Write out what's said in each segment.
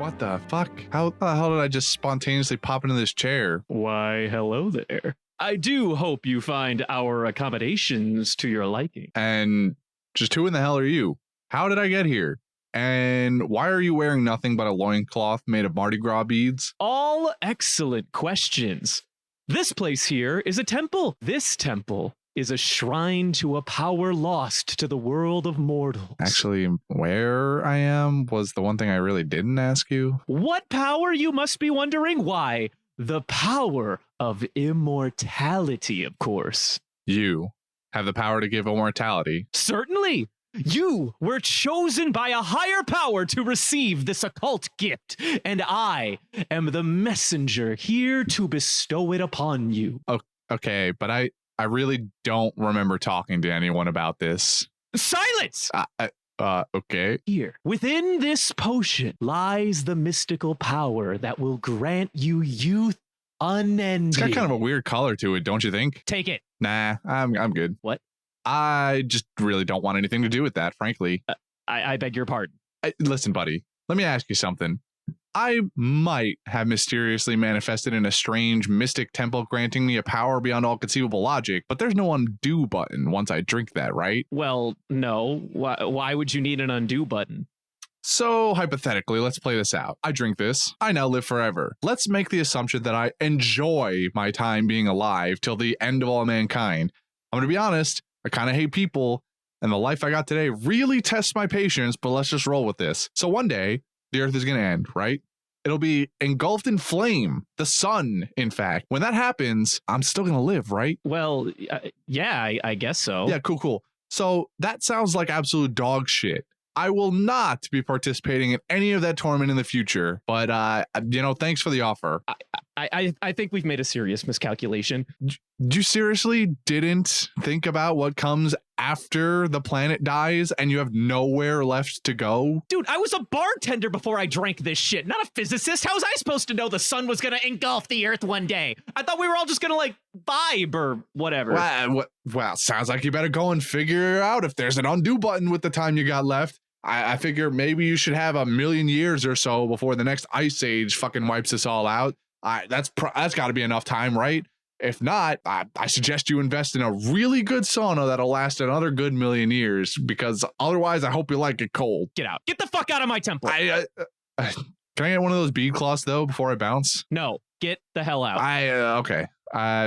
What the fuck? How the hell did I just spontaneously pop into this chair? Why, hello there. I do hope you find our accommodations to your liking. And just who in the hell are you? How did I get here? And why are you wearing nothing but a loincloth made of Mardi Gras beads? All excellent questions. This place here is a temple. This temple is a shrine to a power lost to the world of mortals. Actually, where I am was the one thing I really didn't ask you. What power, you must be wondering? Why, the power of immortality, of course. You have the power to give immortality. Certainly. You were chosen by a higher power to receive this occult gift, and I am the messenger here to bestow it upon you. Okay, but I really don't remember talking to anyone about this. Silence! Okay. Here, within this potion lies the mystical power that will grant you youth unending. It's got kind of a weird color to it, don't you think? Take it. Nah, I'm good. What? I just really don't want anything to do with that, frankly. I beg your pardon. Listen, buddy, let me ask you something. I might have mysteriously manifested in a strange mystic temple granting me a power beyond all conceivable logic, but there's no undo button once I drink that, right? Well, no. Why would you need an undo button? So, hypothetically, let's play this out. I drink this. I now live forever. Let's make the assumption that I enjoy my time being alive till the end of all mankind. I'm going to be honest. I kind of hate people, and the life I got today really tests my patience, but let's just roll with this. So one day, the earth is going to end, right? It'll be engulfed in flame. The sun, in fact. When that happens, I'm still going to live, right? Well, yeah, I guess so. Yeah, cool. So that sounds like absolute dog shit. I will not be participating in any of that torment in the future, but, thanks for the offer. I think we've made a serious miscalculation. You seriously didn't think about what comes after the planet dies and you have nowhere left to go? Dude, I was a bartender before I drank this shit, not a physicist. How was I supposed to know the sun was going to engulf the earth one day? I thought we were all just going to, vibe or whatever. Well, sounds like you better go and figure out if there's an undo button with the time you got left. I figure maybe you should have 1,000,000 years or so before the next ice age fucking wipes us all out. That's got to be enough time, right? If not, I suggest you invest in a really good sauna that'll last another good 1,000,000 years, because otherwise I hope you like it cold. Get out. Get the fuck out of my temple. Can I get one of those bead cloths, though, before I bounce? No, get the hell out. Okay.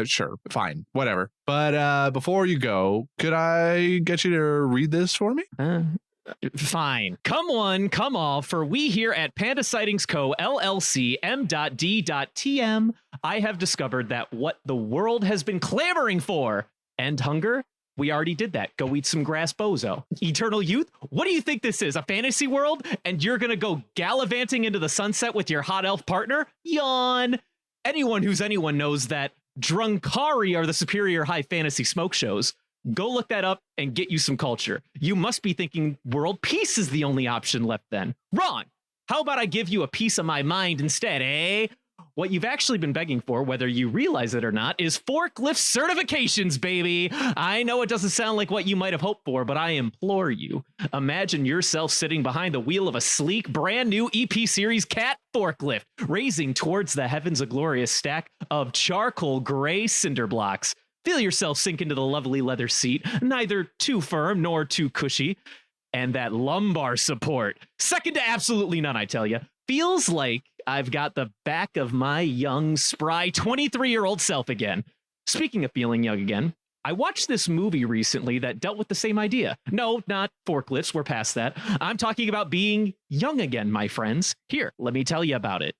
Sure. Fine. Whatever. But before you go, could I get you to read this for me? Fine. Come one, come all, for we here at Panda Sightings Co. LLC M.D.TM, I have discovered that what the world has been clamoring for, end hunger, we already did that. Go eat some grass, bozo. Eternal youth, what do you think this is, a fantasy world? And you're gonna go gallivanting into the sunset with your hot elf partner? Yawn. Anyone who's anyone knows that Drunkari are the superior high fantasy smoke shows. Go look that up and get you some culture. You must be thinking world peace is the only option left then. Wrong. How about I give you a piece of my mind instead, eh? What you've actually been begging for, whether you realize it or not, is forklift certifications, baby. I know it doesn't sound like what you might have hoped for, but I implore you. Imagine yourself sitting behind the wheel of a sleek, brand new EP Series Cat forklift, raising towards the heavens a glorious stack of charcoal gray cinder blocks. Feel yourself sink into the lovely leather seat, neither too firm nor too cushy. And that lumbar support, second to absolutely none, I tell you. Feels like I've got the back of my young, spry 23-year-old self again. Speaking of feeling young again, I watched this movie recently that dealt with the same idea. No, not forklifts, we're past that. I'm talking about being young again, my friends. Here, let me tell you about it.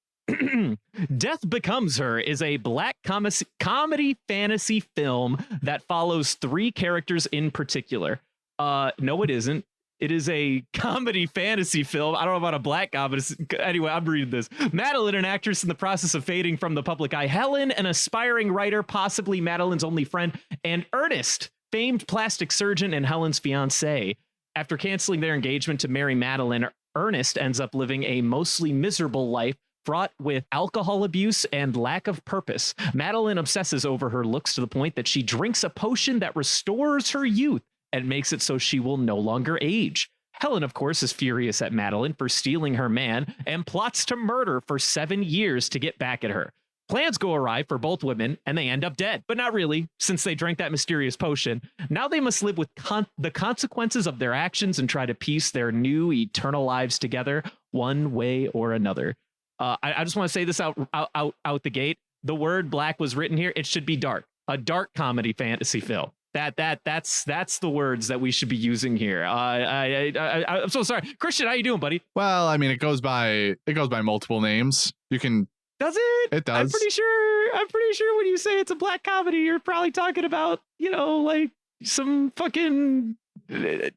Death Becomes Her is a black comedy fantasy film that follows 3 characters in particular. No, it isn't. It is a comedy fantasy film. I don't know about a black comedy. Anyway, I'm reading this. Madeline, an actress in the process of fading from the public eye. Helen, an aspiring writer, possibly Madeline's only friend. And Ernest, famed plastic surgeon and Helen's fiance. After canceling their engagement to marry Madeline, Ernest ends up living a mostly miserable life, fraught with alcohol abuse and lack of purpose. Madeline obsesses over her looks to the point that she drinks a potion that restores her youth and makes it so she will no longer age. Helen, of course, is furious at Madeline for stealing her man and plots to murder for 7 years to get back at her. Plans go awry for both women, and they end up dead. But not really, since they drank that mysterious potion. Now they must live with the consequences of their actions and try to piece their new eternal lives together one way or another. I just want to say this out the gate. The word black was written here. It should be dark. A dark comedy fantasy film. That's the words that we should be using here. I'm so sorry, Christian. How you doing, buddy? Well, I mean, it goes by multiple names. You can. Does it? It does. I'm pretty sure when you say it's a black comedy, you're probably talking about, like some fucking, maybe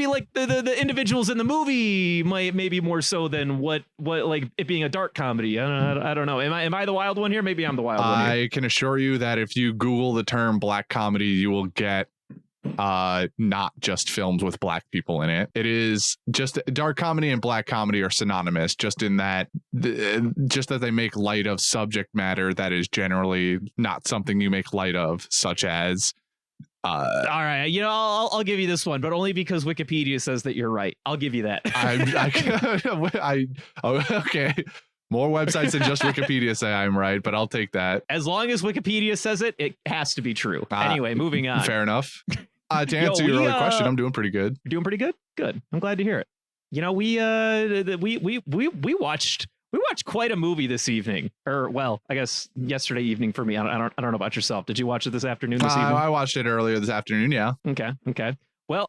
like the individuals in the movie maybe more so than what like it being a dark comedy. I don't know. Am I the wild one here? Maybe I'm the wild one here. I can assure you that if you Google the term black comedy, you will get not just films with black people in it. It is just dark comedy and black comedy are synonymous, just in that that they make light of subject matter that is generally not something you make light of, such as all right, I'll give you this one, but only because Wikipedia says that you're right. I'll give you that. Okay. More websites than just Wikipedia say I'm right, but I'll take that. As long as Wikipedia says it, it has to be true. Anyway, moving on. Fair enough. To answer your other question, I'm doing pretty good. You're doing pretty good? Good. I'm glad to hear it. We watched quite a movie this evening, or well, I guess yesterday evening for me. I don't know about yourself. Did you watch it this afternoon? This evening? I watched it earlier this afternoon. Yeah. Okay. Well,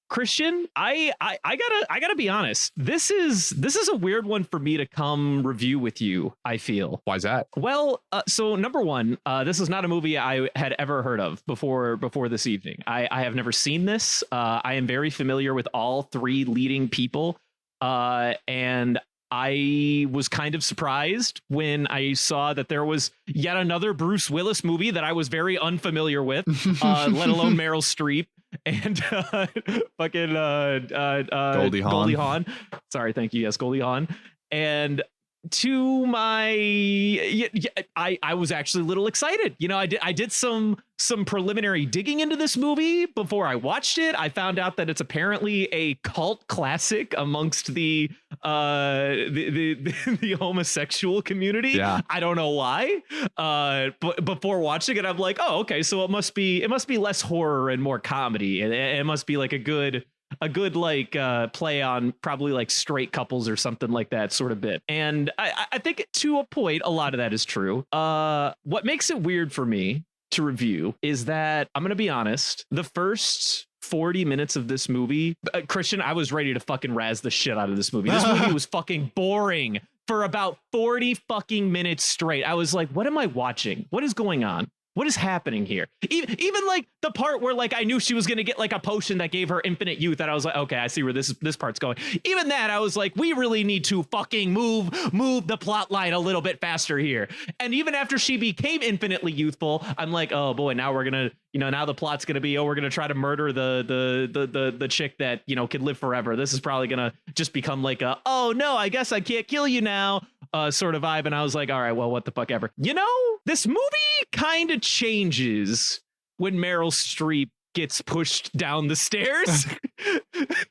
Christian, I gotta be honest. This is a weird one for me to come review with you, I feel. Why's that? Well, so number one, this is not a movie I had ever heard of before this evening. I have never seen this. I am very familiar with all three leading people. And I was kind of surprised when I saw that there was yet another Bruce Willis movie that I was very unfamiliar with, let alone Meryl Streep and fucking Goldie Hawn. Sorry, thank you. Yes, Goldie Hawn. And to my, I was actually a little excited. I did some preliminary digging into this movie before I watched it. I found out that it's apparently a cult classic amongst the homosexual community. Yeah. I don't know why. But before watching it, I'm like, oh, okay, so it must be less horror and more comedy. It must be like a good like play on probably like straight couples or something like that sort of bit. And I think to a point, a lot of that is true. What makes it weird for me to review is that, I'm going to be honest, the first 40 minutes of this movie, Christian, I was ready to fucking razz the shit out of this movie. This movie was fucking boring for about 40 fucking minutes straight. I was like, what am I watching? What is going on? What is happening here? Even like the part where like I knew she was going to get like a potion that gave her infinite youth, and I was like, okay, I see where this part's going. Even that, I was like, we really need to fucking move the plot line a little bit faster here. And even after she became infinitely youthful, I'm like, oh boy, now we're gonna, now the plot's gonna be, we're gonna try to murder the chick that could live forever. This is probably gonna just become like a, oh no, I guess I can't kill you now sort of vibe. And I was like, all right, well, what the fuck ever. This movie kind of changes when Meryl Streep gets pushed down the stairs.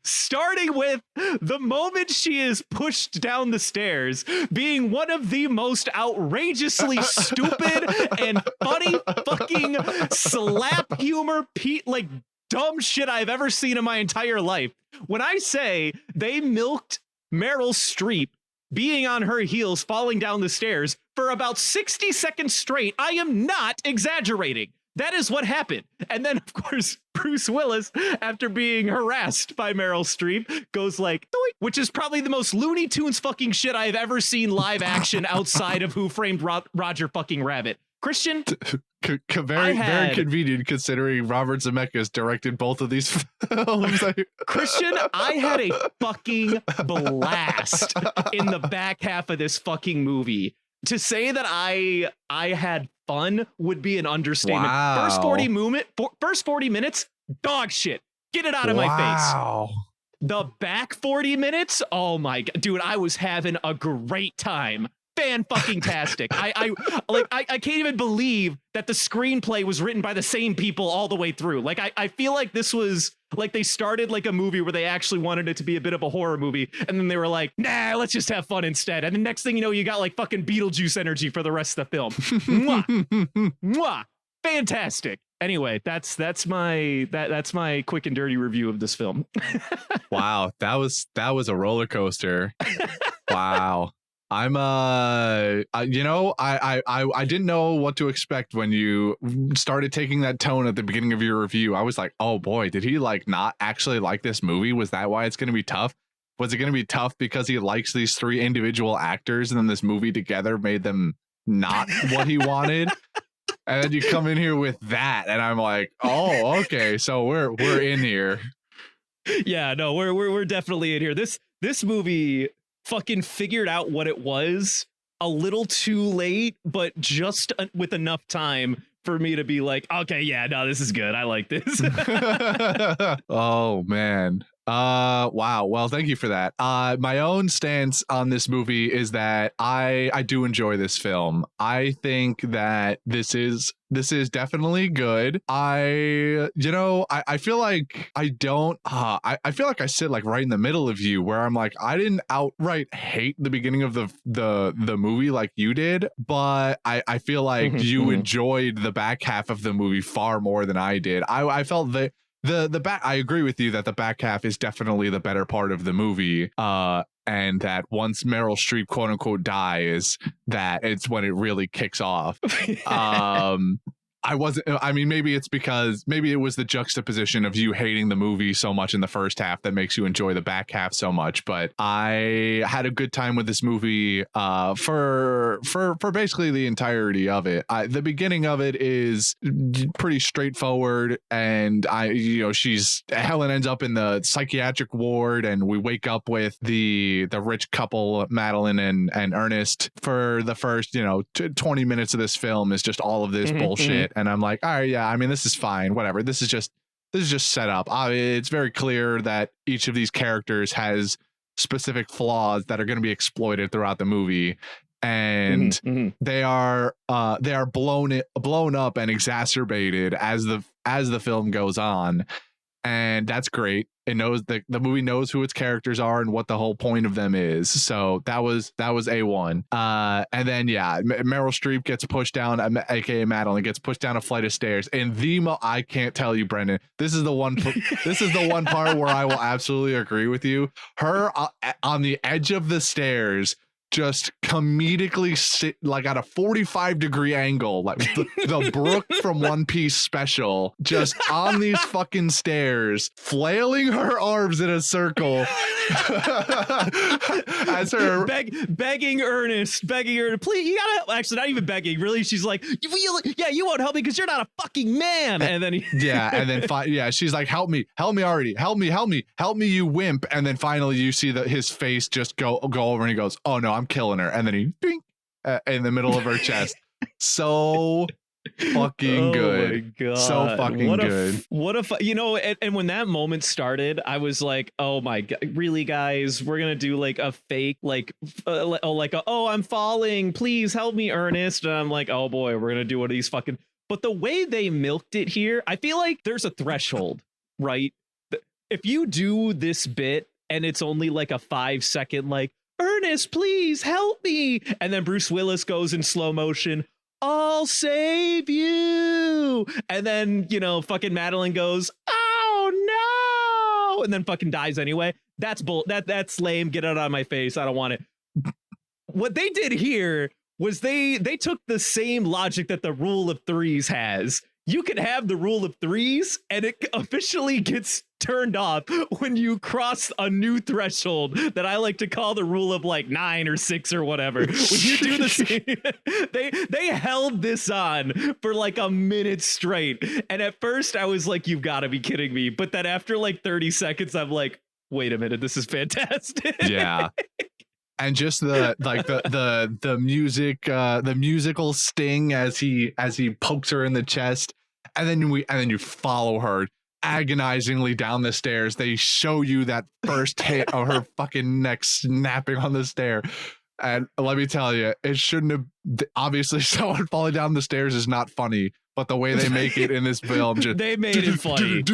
Starting with the moment she is pushed down the stairs being one of the most outrageously stupid and funny fucking slap humor like dumb shit I've ever seen in my entire life. When I say they milked Meryl Streep being on her heels, falling down the stairs for about 60 seconds straight, I am not exaggerating. That is what happened. And then, of course, Bruce Willis, after being harassed by Meryl Streep, goes like, which is probably the most Looney Tunes fucking shit I've ever seen live action outside of Who Framed Roger fucking Rabbit. Christian? Very convenient considering Robert Zemeckis directed both of these films. Christian, I had a fucking blast in the back half of this fucking movie. To say that I had fun would be an understatement. Wow. First 40 minutes, dog shit. Get it out of my face. The back 40 minutes, oh my god, dude, I was having a great time. fan-fucking-tastic. I can't even believe that the screenplay was written by the same people all the way through. Like, I feel like this was like they started like a movie where they actually wanted it to be a bit of a horror movie, and then they were like, nah, let's just have fun instead. And the next thing you know, you got like fucking Beetlejuice energy for the rest of the film. Mwah! Mwah! Fantastic. Anyway, that's my quick and dirty review of this film. Wow, that was a roller coaster. Wow. I didn't know what to expect when you started taking that tone at the beginning of your review. I was like, oh boy, did he like not actually like this movie? Was that why it's going to be tough? Was it going to be tough because he likes these three individual actors and then this movie together made them not what he wanted? And then you come in here with that, and I'm like, oh, okay, so we're in here. Yeah, no, we're definitely in here. This movie fucking figured out what it was a little too late, but just with enough time for me to be like, okay, yeah, no, this is good. I like this. Oh man. Wow. Well, thank you for that. My own stance on this movie is that I do enjoy this film. I think that this is definitely good. I feel like I feel like I sit like right in the middle of you, where I'm like, I didn't outright hate the beginning of the movie like you did, but I feel like you enjoyed the back half of the movie far more than I did. I felt that the back, I agree with you that the back half is definitely the better part of the movie. And that once Meryl Streep quote unquote dies, that it's when it really kicks off. Maybe it's because maybe it was the juxtaposition of you hating the movie so much in the first half that makes you enjoy the back half so much. But I had a good time with this movie for basically the entirety of it. The beginning of it is pretty straightforward, and Helen ends up in the psychiatric ward, and we wake up with the rich couple, Madeline and Ernest. For the first 20 minutes of this film is just all of this bullshit. And I'm like, all right, yeah, I mean, this is fine, whatever. This is just set up. It's very clear that each of these characters has specific flaws that are going to be exploited throughout the movie, and they are blown up and exacerbated as the film goes on. And that's great. It knows the movie knows who its characters are and what the whole point of them is. So that was A1. And then Meryl Streep gets pushed down, aka Madeline gets pushed down a flight of stairs. And I can't tell you, Brendan, this is the one part where I will absolutely agree with you. Her on the edge of the stairs, just comedically sit like at a 45-degree angle, like the Brooke from One Piece special, just on these fucking stairs, flailing her arms in a circle as her begging Ernest, please, you gotta, actually not even begging, really, she's like, you won't help me because you're not a fucking man. And then she's like, help me already, help me, you wimp. And then finally you see that his face just go over, and he goes, oh no, I'm killing her. And then he bing, in the middle of her chest. So fucking good. My God. So fucking good. And when that moment started, I was like, oh my God, really, guys, we're gonna do like a fake I'm falling, please help me, Ernest. And I'm like, oh boy, we're gonna do one of these fucking. But the way they milked it here, I feel like there's a threshold, right? If you do this bit and it's only like a 5-second like, Ernest, please help me, and then Bruce Willis goes in slow motion, I'll save you, and then fucking Madeline goes, oh no, and then fucking dies anyway. That's that's lame. Get it out of my face. I don't want it. What they did here was they took the same logic that the rule of threes has. You can have the rule of threes, and it officially gets turned off when you cross a new threshold that I like to call the rule of like 9 or 6 or whatever. When you do the same, they held this on for like a minute straight. And at first I was like, you've got to be kidding me. But then after like 30 seconds, I'm like, wait a minute, this is fantastic. Yeah. And just the music, the musical sting as he pokes her in the chest, and then you follow her agonizingly down the stairs. They show you that first hit of her fucking neck snapping on the stair. And let me tell you, it shouldn't have. Obviously, someone falling down the stairs is not funny, but the way they make it in this film, just They made it funny.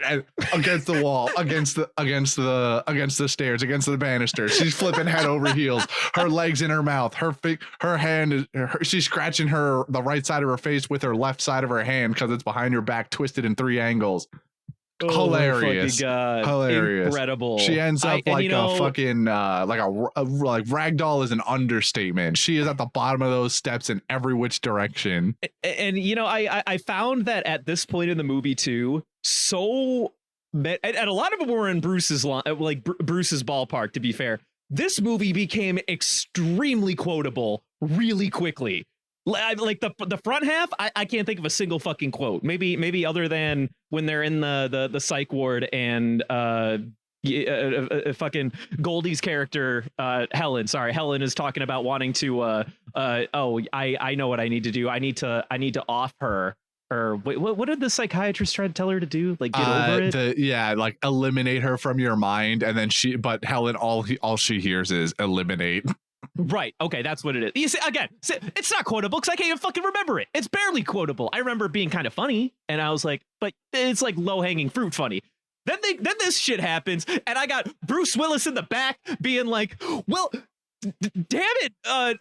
and against the wall, against the stairs, against the banister. She's flipping head over heels, her legs in her mouth, her hand is. She's scratching the right side of her face with her left side of her hand because it's behind her back, twisted in 3 angles. Hilarious. Oh my God. Hilarious. Incredible. She ends up like a fucking like ragdoll is an understatement. She is at the bottom of those steps in every which direction. And I found that at this point in the movie too, and a lot of them were in Bruce's Bruce's ballpark, to be fair. This movie became extremely quotable really quickly. Like the front half, I can't think of a single fucking quote. Maybe other than when they're in the psych ward and fucking Goldie's character, Helen is talking about wanting to I know what I need to do. I need to off her. Or wait, what did the psychiatrist try to tell her to do? Like get over it? Like eliminate her from your mind, and then but Helen all she hears is eliminate. Right. Okay, that's what it is. You see, again, it's not quotable because I can't even fucking remember it. It's barely quotable. I remember it being kind of funny, and I was like, but it's like low-hanging fruit funny. Then this shit happens, and I got Bruce Willis in the back being like, well, damn it,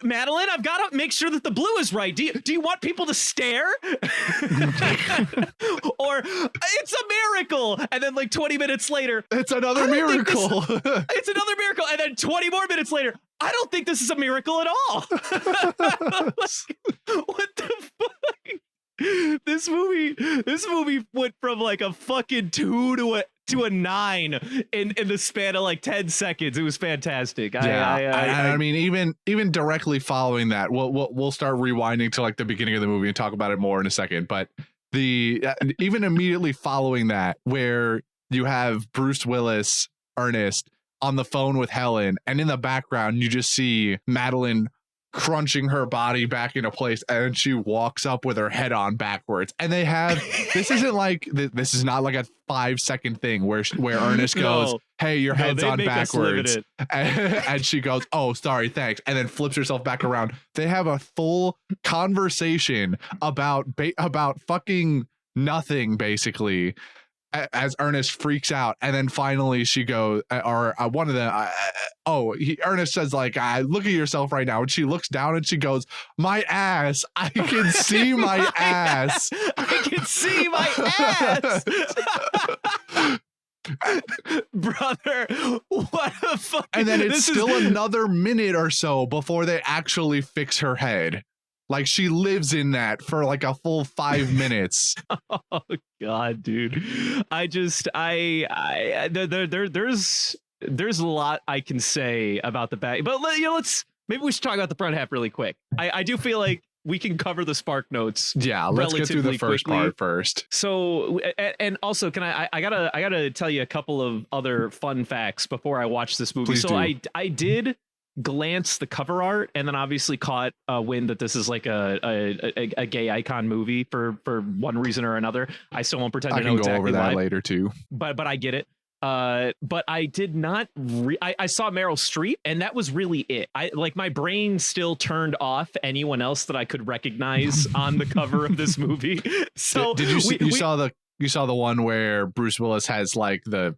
Madeline, I've got to make sure that the blue is right. Do you want people to stare? Or it's a miracle. And then like 20 minutes later, it's another miracle. It's another miracle. And then 20 more minutes later, I don't think this is a miracle at all. What the fuck? This movie went from like a fucking 2 to a 9 in the span of like 10 seconds. It was fantastic. I mean, even directly following that, we'll start rewinding to like the beginning of the movie and talk about it more in a second. But even immediately following that, where you have Bruce Willis, Ernest, on the phone with Helen, and in the background you just see Madeline crunching her body back into place, and she walks up with her head on backwards, and they have this is not like a 5-second thing where Ernest goes, hey, your head's on backwards, and she goes, oh, sorry, thanks, and then flips herself back around. They have a full conversation about fucking nothing, basically, as Ernest freaks out. And then finally she goes, one of them, Ernest says like, look at yourself right now. And she looks down and she goes, my ass, I can see my ass. I can see my ass. Brother, what the fuck? And then it's another minute or so before they actually fix her head. Like she lives in that for like a full 5 minutes. Oh God, dude. There's a lot I can say about the back, but maybe we should talk about the front half really quick. I do feel like we can cover the spark notes. Yeah, let's get through the first part first. So, and also, can I gotta tell you a couple of other fun facts before I watch this movie. Please do. I did glance the cover art and then obviously caught wind that this is like a gay icon movie for one reason or another. I still won't pretend to know exactly why. I can go over that later too. But I get it. But I did not. I saw Meryl Streep, and that was really it. My brain still turned off anyone else that I could recognize on the cover of this movie. So did you see? You saw the one where Bruce Willis has like the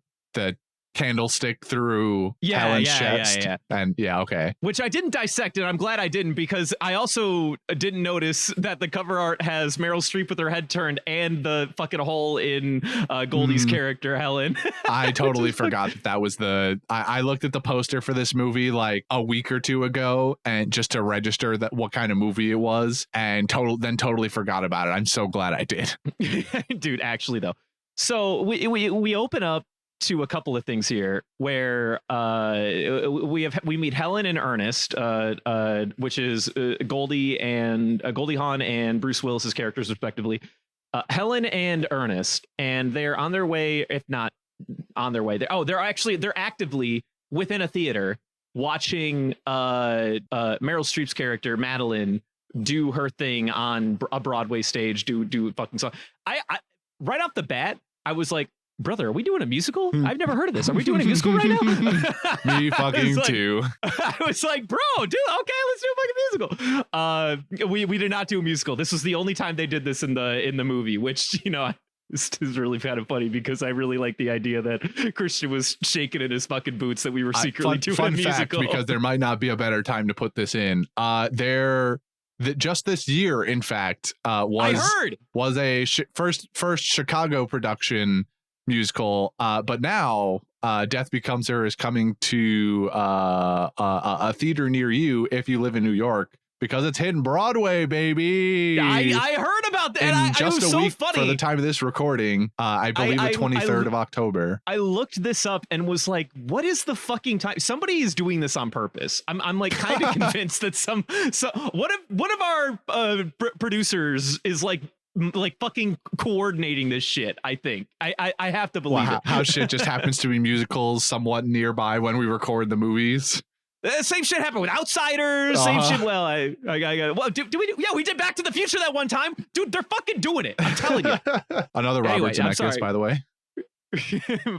candlestick through Helen's chest. Yeah. And okay. Which I didn't dissect, and I'm glad I didn't, because I also didn't notice that the cover art has Meryl Streep with her head turned and the fucking hole in Goldie's character, Helen. I totally forgot that was I looked at the poster for this movie like a week or two ago, and just to register that what kind of movie it was, and totally forgot about it. I'm so glad I did. Dude, actually though. So we open up to a couple of things here where we meet Helen and Ernest, which is Goldie Hawn and Bruce Willis's characters respectively. Helen and Ernest, and they're on their way, if not on their way. They're actively within a theater watching Meryl Streep's character Madeline do her thing on a Broadway stage, do fucking song. I right off the bat, I was like, brother, are we doing a musical? I've never heard of this. Are we doing a musical right now? Me fucking like, too. I was like, bro, dude, okay, let's do a fucking musical. We did not do a musical. This was the only time they did this in the movie, which, you know, this is really kind of funny because I really like the idea that Christian was shaking in his fucking boots that we were secretly doing a musical. Fact, because there might not be a better time to put this in. Just this year, in fact, was a first Chicago production musical, but now Death Becomes Her is coming to a theater near you if you live in New York, because it's hitting Broadway, baby. I heard about that. And just it was a week so funny. for the time of this recording, I believe the 23rd of October. I looked this up and was like, what is the fucking time? Somebody is doing this on purpose. I'm like kind of convinced that one of our producers is like fucking coordinating this shit. I think I have to believe it. How shit just happens to be musicals somewhat nearby when we record the movies. Same shit happened with Outsiders. Same shit. Well, I well, we did Back to the Future that one time, dude. They're fucking doing it. I'm telling you. Another Robert Zemeckis, by the way.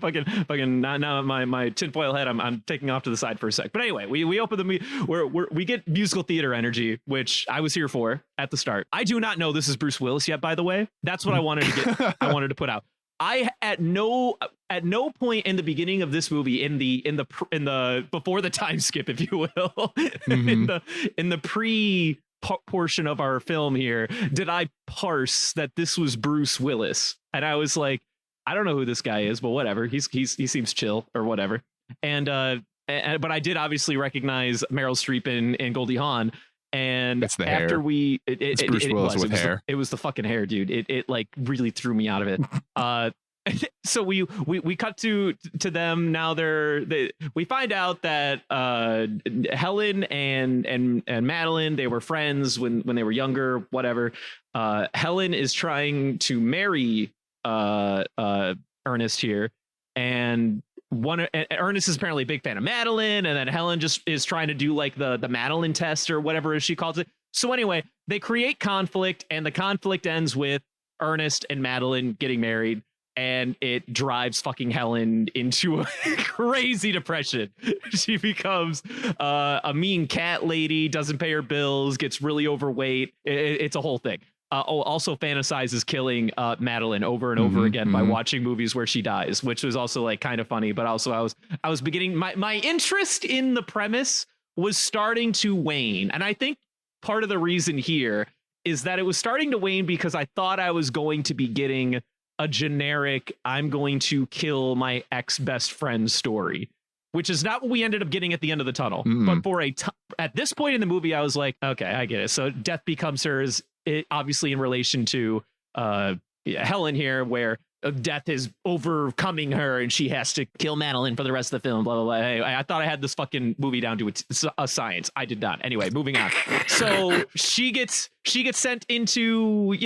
fucking now my tinfoil head. I'm taking off to the side for a sec. But anyway, we open we get musical theater energy, which I was here for at the start. I do not know this is Bruce Willis yet, by the way. That's what I wanted to get. I wanted to put out. I at no point in the beginning of this movie, in the before the time skip, if you will, in the pre portion of our film here, did I parse that this was Bruce Willis. And I was like, I don't know who this guy is, but whatever. He seems chill or whatever. And but I did obviously recognize Meryl Streep and Goldie Hawn. And it's the after hair. It's Bruce Willis with hair. It was the fucking hair, dude. It like really threw me out of it. So we cut to them now. We find out that Helen and Madeline, they were friends when they were younger. Whatever. Helen is trying to marry Ernest here, and Ernest is apparently a big fan of Madeline, and then Helen just is trying to do like the Madeline test or whatever she calls it. So anyway, they create conflict, and the conflict ends with Ernest and Madeline getting married, and it drives fucking Helen into a crazy depression. She becomes a mean cat lady, doesn't pay her bills, gets really overweight. It's a whole thing. Also fantasizes killing Madeline over and over again by watching movies where she dies, which was also like kind of funny. But also I was beginning, my interest in the premise was starting to wane. And I think part of the reason here is that it was starting to wane because I thought I was going to be getting a generic, I'm going to kill my ex best friend story, which is not what we ended up getting at the end of the tunnel. But for at this point in the movie, I was like, okay, I get it. So Death Becomes Her is obviously in relation to Helen here, where death is overcoming her and she has to kill Madeline for the rest of the film, blah, blah, blah. Hey, I thought I had this fucking movie down to a science. I did not. Anyway, moving on. So she gets sent into,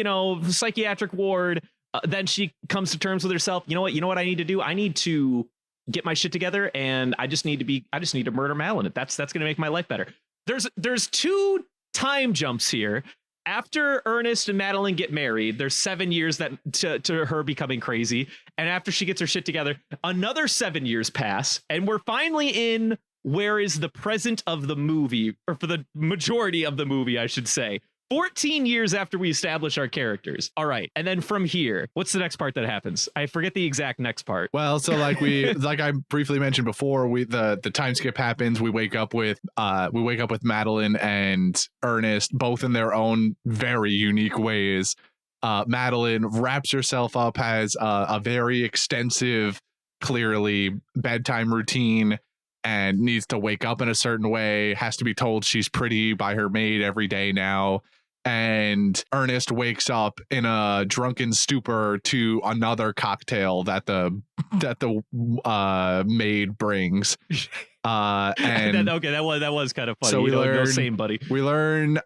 psychiatric ward. Then she comes to terms with herself. You know what I need to do? I need to get my shit together, and I just need to murder Madeline. That's going to make my life better. There's two time jumps here. After Ernest and Madeline get married, there's 7 years that to her becoming crazy. And after she gets her shit together, another 7 years pass. And we're finally in where is the present of the movie, or for the majority of the movie, I should say. 14 years after we establish our characters. All right. And then from here, what's the next part that happens? I forget the exact next part. Well, so like I briefly mentioned before, the time skip happens. We wake up with Madeline and Ernest, both in their own very unique ways. Madeline wraps herself up, has a very extensive, clearly bedtime routine, and needs to wake up in a certain way, has to be told she's pretty by her maid every day now. And Ernest wakes up in a drunken stupor to another cocktail that the maid brings. And that was kind of funny. So we learn, same buddy. We learn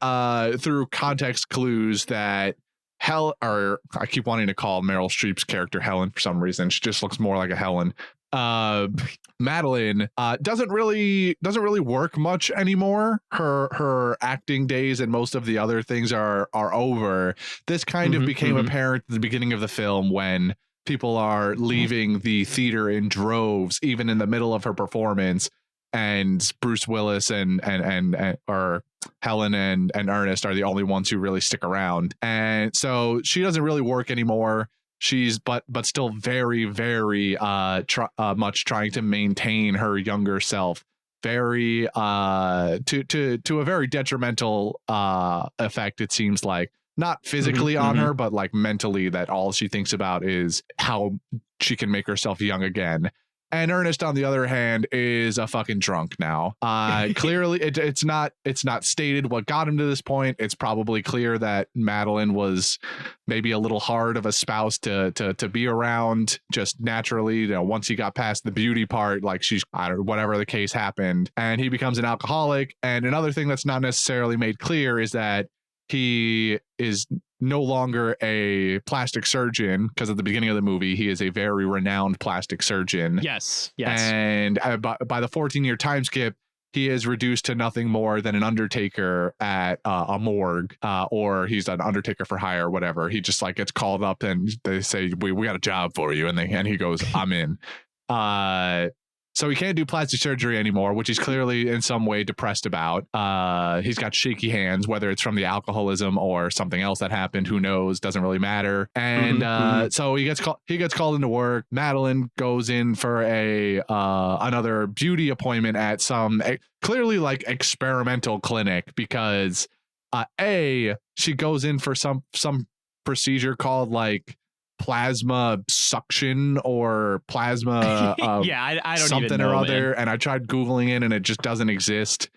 through context clues that I keep wanting to call Meryl Streep's character Helen for some reason. She just looks more like a Helen. Madeline doesn't really work much anymore. Her acting days and most of the other things are over. This kind of became apparent at the beginning of the film when people are leaving the theater in droves, even in the middle of her performance. And Bruce Willis and or Helen and Ernest are the only ones who really stick around. And so she doesn't really work anymore. She's but still very, very much trying to maintain her younger self. Very to a very detrimental effect, it seems like. Not physically on her, but like mentally, that all she thinks about is how she can make herself young again. And Ernest, on the other hand, is a fucking drunk now. Clearly, it's not stated what got him to this point. It's probably clear that Madeline was maybe a little hard of a spouse to be around just naturally. You know, once he got past the beauty part, like she's, I don't know, whatever the case happened, and he becomes an alcoholic. And another thing that's not necessarily made clear is that he is no longer a plastic surgeon, because at the beginning of the movie, he is a very renowned plastic surgeon. Yes. And by the 14-year time skip, he is reduced to nothing more than an undertaker at a morgue, or he's an undertaker for hire or whatever. He just like gets called up and they say, we got a job for you. And he goes, I'm in. So he can't do plastic surgery anymore, which he's clearly in some way depressed about. He's got shaky hands, whether it's from the alcoholism or something else that happened. Who knows? Doesn't really matter. And so he gets called into work. Madeline goes in for another beauty appointment at some clearly like experimental clinic, because she goes in for some procedure called like plasma suction or plasma I don't something even know, or other, man. and I tried googling it and it just doesn't exist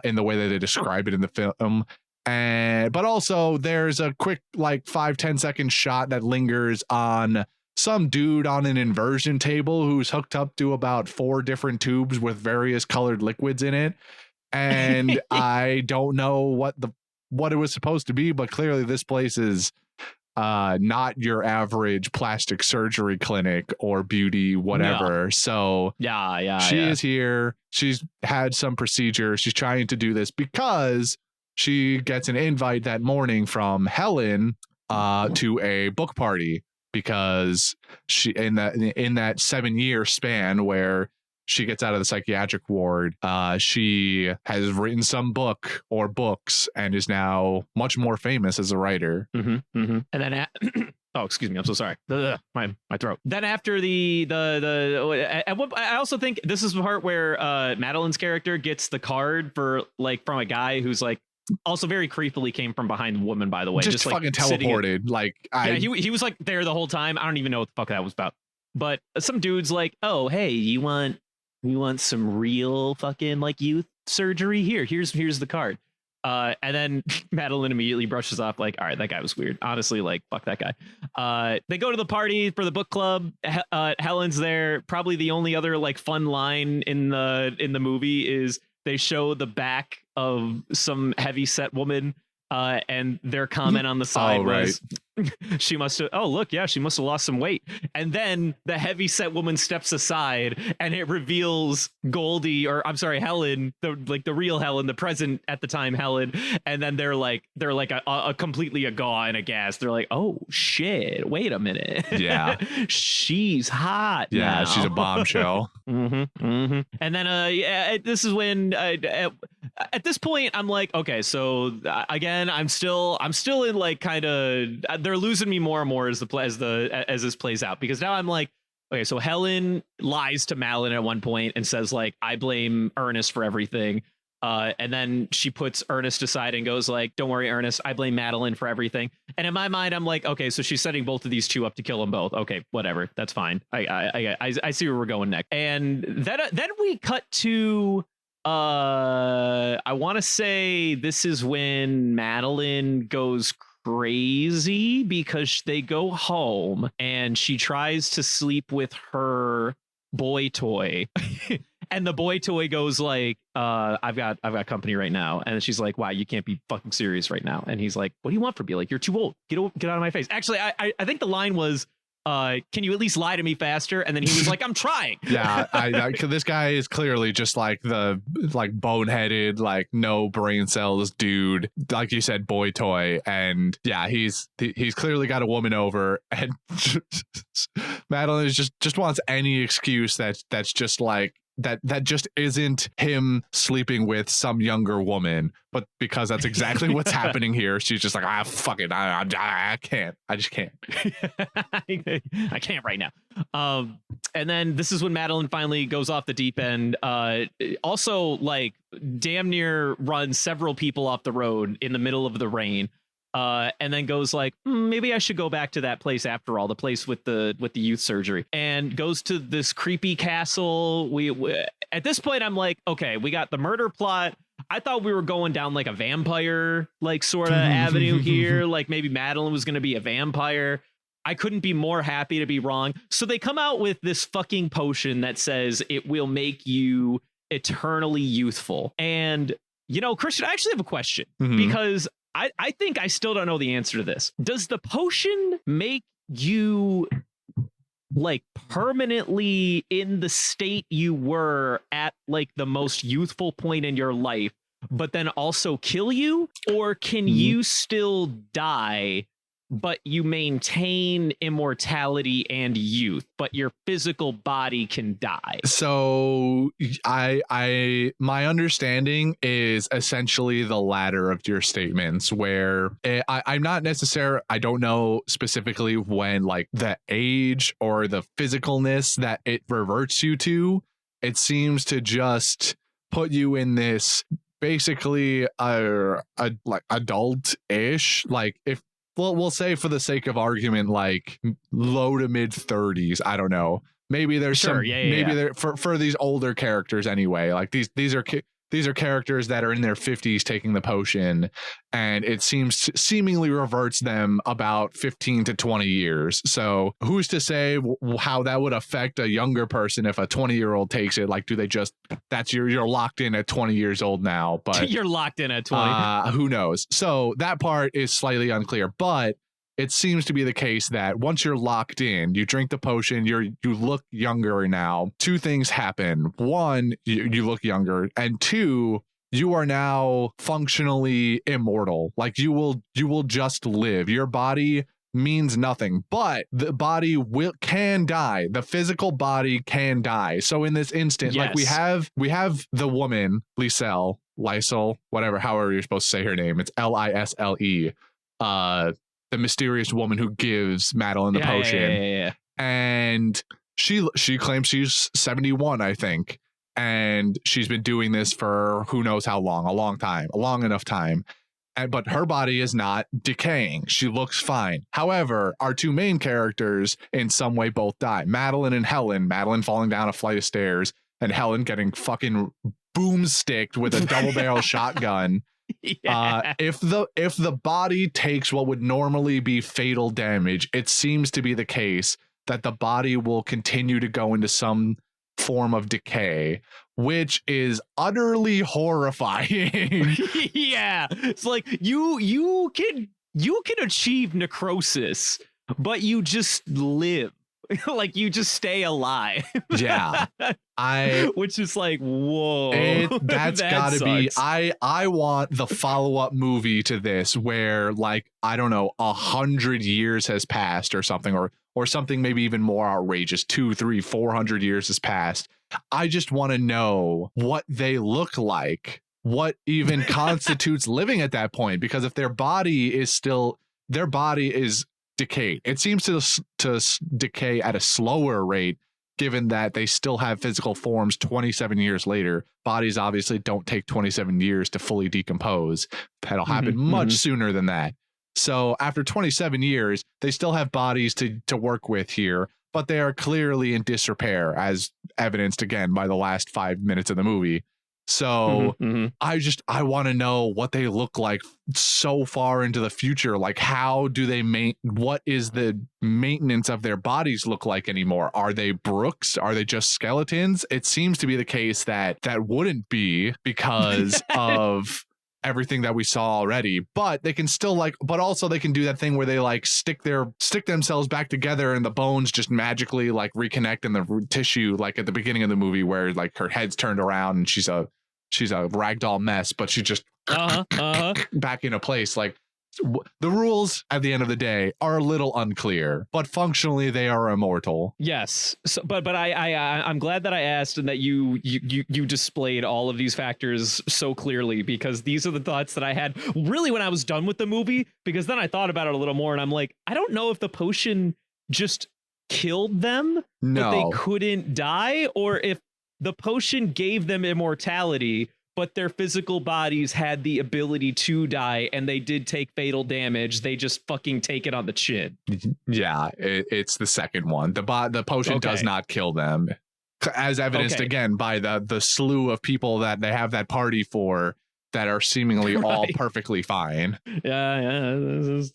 in the way that they describe it in the film. But also there's a quick like 5-10 second shot that lingers on some dude on an inversion table who's hooked up to about 4 different tubes with various colored liquids in it, and I don't know what it was supposed to be, but clearly this place is not your average plastic surgery clinic or beauty whatever. No. So she is here. She's had some procedure. She's trying to do this because she gets an invite that morning from Helen to a book party, because she in that 7-year span where she gets out of the psychiatric ward, she has written some book or books and is now much more famous as a writer. And then, oh, excuse me, I'm so sorry. My throat. Then after I also think this is the part where Madeline's character gets the card for like from a guy who's like also very creepily came from behind the woman, by the way, just like fucking teleported. He was like there the whole time. I don't even know what the fuck that was about. But some dude's like, oh, hey, you want some real fucking like youth surgery? Here's the card. And then Madeline immediately brushes off like, all right, that guy was weird. Honestly, like, fuck that guy. They go to the party for the book club. Helen's there. Probably the only other like fun line in the movie is they show the back of some heavy set woman. And their comment on the side was, she must have lost some weight. And then the heavy set woman steps aside and it reveals Goldie, or I'm sorry, Helen, the real Helen, the present at the time Helen. And then they're like a completely awe and aghast. They're like, oh shit, wait a minute. Yeah. She's hot. Yeah, now. She's a bombshell. And then this is when at this point I'm like, okay, so again, I'm still in like kind of they're losing me more and more as this plays out, because now I'm like, okay, so Helen lies to Madeline at one point and says like, I blame Ernest for everything, and then she puts Ernest aside and goes like, don't worry, Ernest, I blame Madeline for everything. And in my mind I'm like, okay, so she's setting both of these two up to kill them both. Okay, whatever, that's fine. I see where we're going next. And then we cut to I want to say this is when Madeline goes crazy, because they go home and she tries to sleep with her boy toy and the boy toy goes like, I've got company right now. And she's like, wow, you can't be fucking serious right now. And he's like, what do you want from me? Like, you're too old. Get out of my face. Actually, I think the line was, Can you at least lie to me faster? And then he was like, I'm trying. Yeah, this guy is clearly just like the boneheaded, like no brain cells dude, like you said, boy toy. And yeah, he's clearly got a woman over, and Madeline is just wants any excuse that's just like that just isn't him sleeping with some younger woman, but because that's exactly what's happening here, she's just like, fuck it, I can't, I just can't. I can't right now. And then this is when Madeline finally goes off the deep end. Also, like, damn near runs several people off the road in the middle of the rain. And then goes like, maybe I should go back to that place after all, the place with the youth surgery, and goes to this creepy castle. We at this point, I'm like, okay, we got the murder plot. I thought we were going down like a vampire, like sort of avenue here. Like maybe Madeline was going to be a vampire. I couldn't be more happy to be wrong. So they come out with this fucking potion that says it will make you eternally youthful. And, you know, Christian, I actually have a question because I think I still don't know the answer to this. Does the potion make you like permanently in the state you were at like the most youthful point in your life, but then also kill you? Or can you still die, but you maintain immortality and youth, but your physical body can die? So my understanding is essentially the latter of your statements, where I'm not necessarily, I don't know specifically when, like, the age or the physicalness that it reverts you to. It seems to just put you in this basically like adult-ish, like, if, well, we'll say for the sake of argument, like low to mid 30s. I don't know. Maybe there's there for these older characters anyway. Like these are characters that are in their 50s taking the potion, and it seemingly reverts them about 15 to 20 years. So who's to say how that would affect a younger person if a 20-year-old takes it? Like, do they just, you're locked in at 20 years old now, but you're locked in at 20. Who knows? So that part is slightly unclear, but it seems to be the case that once you're locked in, you drink the potion, you look younger now. Two things happen. One, you look younger, and two, you are now functionally immortal. Like you will just live. Your body means nothing, but the body can die. The physical body can die. So in this instant, like we have the woman, Lysel, whatever, however you're supposed to say her name. It's Lisle. The mysterious woman who gives Madeline the potion. And she claims she's 71, I think. And she's been doing this for who knows how long, a long enough time. But her body is not decaying. She looks fine. However, our two main characters in some way both die. Madeline and Helen. Madeline falling down a flight of stairs, and Helen getting fucking boomsticked with a double barrel shotgun. If the body takes what would normally be fatal damage, it seems to be the case that the body will continue to go into some form of decay, which is utterly horrifying. Yeah, it's like you can achieve necrosis, but you just live. Like you just stay alive. Yeah. Which is like, whoa. That's gotta sucks. Be I want the follow-up movie to this where, like, I don't know, 100 years has passed or something, or something maybe even more outrageous. 200, 300, 400 years has passed. I just want to know what they look like, what even constitutes living at that point, because if their body is decayed. It seems to decay at a slower rate, given that they still have physical forms 27 years later. Bodies obviously don't take 27 years to fully decompose. That'll happen much sooner than that. So after 27 years, they still have bodies to work with here, but they are clearly in disrepair, as evidenced again by the last 5 minutes of the movie. So I want to know what they look like so far into the future. Like, how do they what is the maintenance of their bodies look like anymore? Are they brooks? Are they just skeletons? It seems to be the case that wouldn't be because of everything that we saw already, but they can still but also they can do that thing where they like stick themselves back together and the bones just magically like reconnect in the tissue, like at the beginning of the movie where like her head's turned around and she's a ragdoll mess, but she just back into place. Like the rules at the end of the day are a little unclear, but functionally they are immortal. Yes. So, but I'm glad that I asked and that you displayed all of these factors so clearly, because these are the thoughts that I had really when I was done with the movie, because then I thought about it a little more and I'm like, I don't know if the potion just killed them, but they couldn't die, or if the potion gave them immortality, but their physical bodies had the ability to die and they did take fatal damage. They just fucking take it on the chin. Yeah, it's the second one. The potion does not kill them, as evidenced again by the slew of people that they have that party for that are seemingly all perfectly fine. Yeah,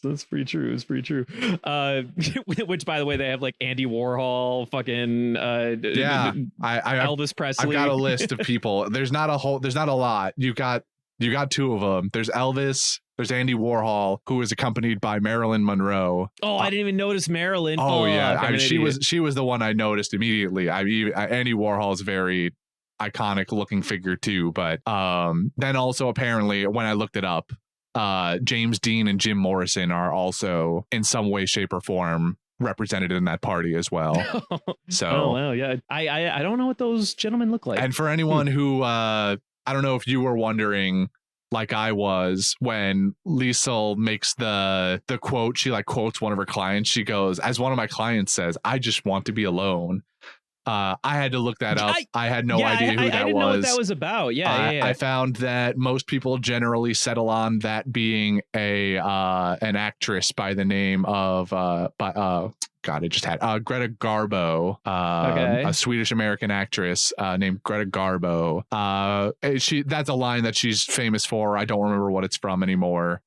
that's pretty true. It's pretty true. Which, by the way, they have like Andy Warhol, fucking Elvis Presley. I've got a list of people. There's not a lot. You got two of them. There's Elvis. There's Andy Warhol, who is accompanied by Marilyn Monroe. Oh, I didn't even notice Marilyn. Oh yeah, I mean, she was the one I noticed immediately. Andy Warhol is very iconic looking figure too, but then also apparently when I looked it up, James Dean and Jim Morrison are also in some way, shape, or form represented in that party as well. So oh wow, yeah, I don't know what those gentlemen look like. And for anyone who I don't know if you were wondering, like I was, when Liesl makes the quote, she like quotes one of her clients. She goes, as one of my clients says, I just want to be alone. I had to look that up. I had no idea who that was. I didn't know what that was about. Yeah. I found that most people generally settle on that being an actress by the name of Greta Garbo, a Swedish American actress named Greta Garbo. That's a line that she's famous for. I don't remember what it's from anymore.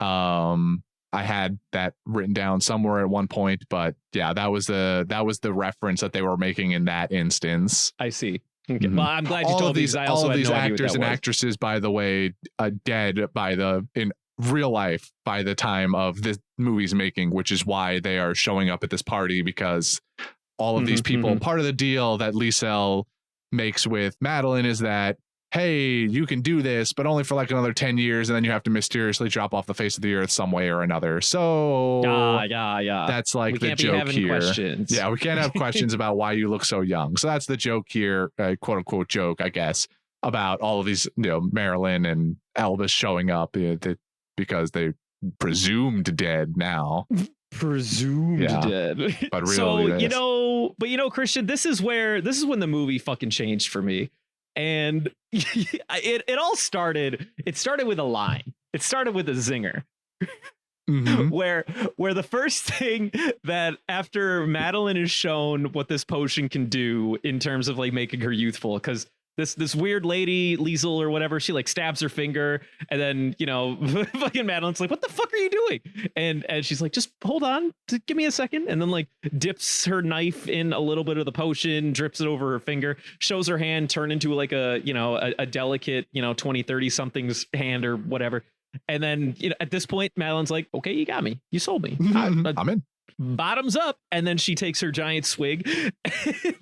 I had that written down somewhere at one point, but yeah, that was the reference that they were making in that instance. I see. Okay. Well, I'm glad you told me. All of these actors and actresses, by the way, dead in real life by the time of this movie's making, which is why they are showing up at this party, because all of these people, part of the deal that Liesl makes with Madeline is that, hey, you can do this, but only for like another 10 years, and then you have to mysteriously drop off the face of the earth some way or another. So yeah. That's like the joke here. Questions. Yeah, we can't have questions about why you look so young. So that's the joke here, quote unquote joke, I guess, about all of these, Marilyn and Elvis showing up because they presumed dead now. Dead. But really, so Christian, this is when the movie fucking changed for me. And it all started. It started with a line. It started with a zinger. Where the first thing that after Madeline is shown what this potion can do in terms of like making her youthful, because this weird lady, Liesl or whatever, she like stabs her finger, and then fucking Madeline's like, what the fuck are you doing? And she's like, just hold on, give me a second, and then like dips her knife in a little bit of the potion, drips it over her finger, shows her hand turn into like a delicate 20-30 something's hand or whatever. And then at this point Madeline's like, okay, you got me, you sold me, I'm in. Bottoms up. And then she takes her giant swig. And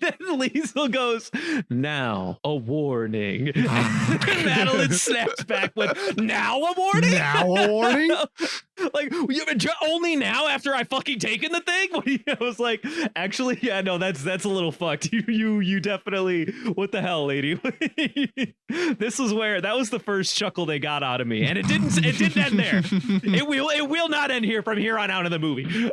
then Liesl goes, now a warning. And Madeline snaps back with, now a warning? Now a warning? Like, only now after I fucking taken the thing? I was like, actually, yeah, no, that's a little fucked. You definitely, what the hell, lady? That was the first chuckle they got out of me. And it didn't end there. It will not end here from here on out in the movie.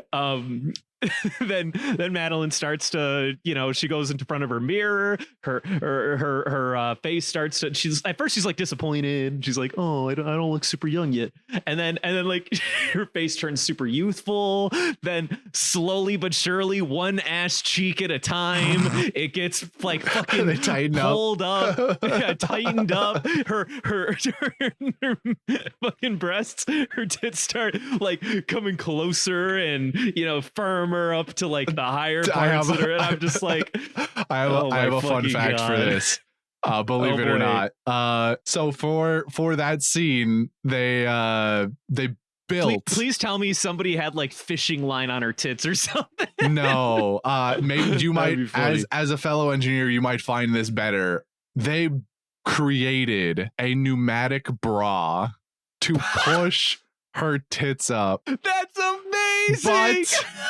Then Madeline starts to, she goes into front of her mirror. Her face starts to. She's like disappointed. She's like, oh, I don't look super young yet. And then like her face turns super youthful. Then slowly but surely, one ass cheek at a time, it gets like fucking pulled up, tightened up. Her fucking breasts, her tits start like coming closer and firmer up to like the higher parts. And I'm just like, I have a fun fact for this. believe it or boy. not. So for that scene, they built. Please tell me somebody had like fishing line on her tits or something. No, maybe you might, be funny. as a fellow engineer, you might find this better. They created a pneumatic bra to push her tits up. That's amazing.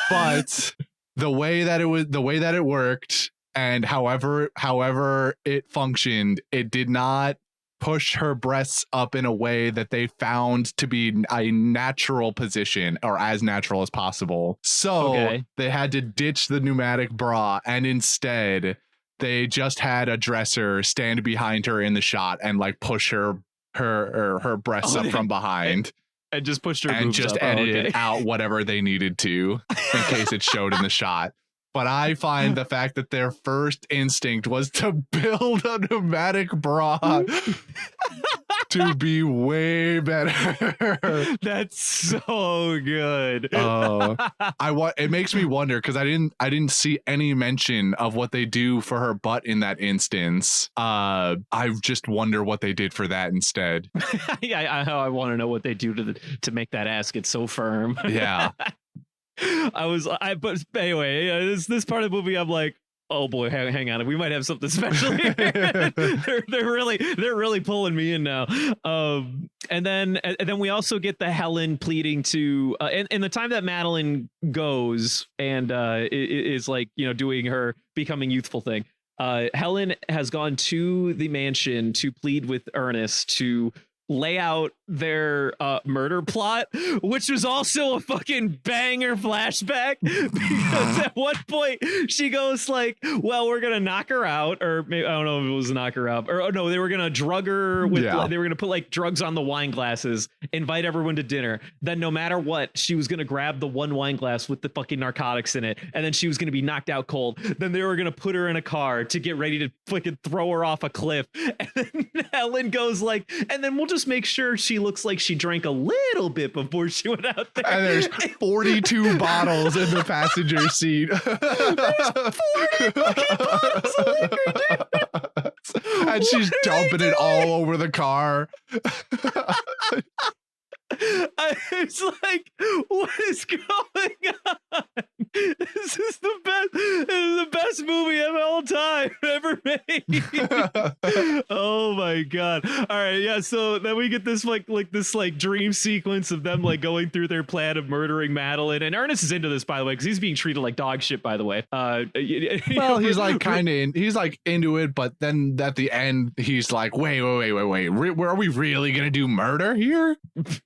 But the way that it worked, and however it functioned, it did not push her breasts up in a way that they found to be a natural position, or as natural as possible. So they had to ditch the pneumatic bra, and instead they just had a dresser stand behind her in the shot and like push her breasts up from behind. And just pushed her and boobs just up. edited out whatever they needed to in case it showed in the shot. But I find the fact that their first instinct was to build a pneumatic bra to be way better. That's so good. It makes me wonder, because I didn't see any mention of what they do for her butt in that instance. I just wonder what they did for that instead. I want to know what they do to make that ass get so firm. Yeah. But anyway, this part of the movie, I'm like, oh boy, hang on, we might have something special here. they're really pulling me in now. And then we also get the Helen pleading to, in the time that Madeline goes and is like, doing her becoming youthful thing. Helen has gone to the mansion to plead with Ernest to lay out their murder plot, which was also a fucking banger flashback, because at one point she goes like, well, we're gonna knock her out, or maybe, I don't know if it was knock her out, or no, they were gonna drug her with they were gonna put like drugs on the wine glasses, invite everyone to dinner, then no matter what, she was gonna grab the one wine glass with the fucking narcotics in it, and then she was gonna be knocked out cold. Then they were gonna put her in a car to get ready to fucking throw her off a cliff, and then Helen goes like, and then we'll just make sure she looks like she drank a little bit before she went out there. And there's 42 bottles in the passenger seat. There's 40 fucking bottles of liquor, dude. And she's dumping it all over the car. It's like, what is going on? This is the best movie of all time ever made. Oh my god! All right, yeah. So then we get this like dream sequence of them like going through their plan of murdering Madeline, and Ernest is into this, by the way, because he's being treated like dog shit. By the way, well, he's like he's like into it, but then at the end he's like, wait, are we really gonna do murder here?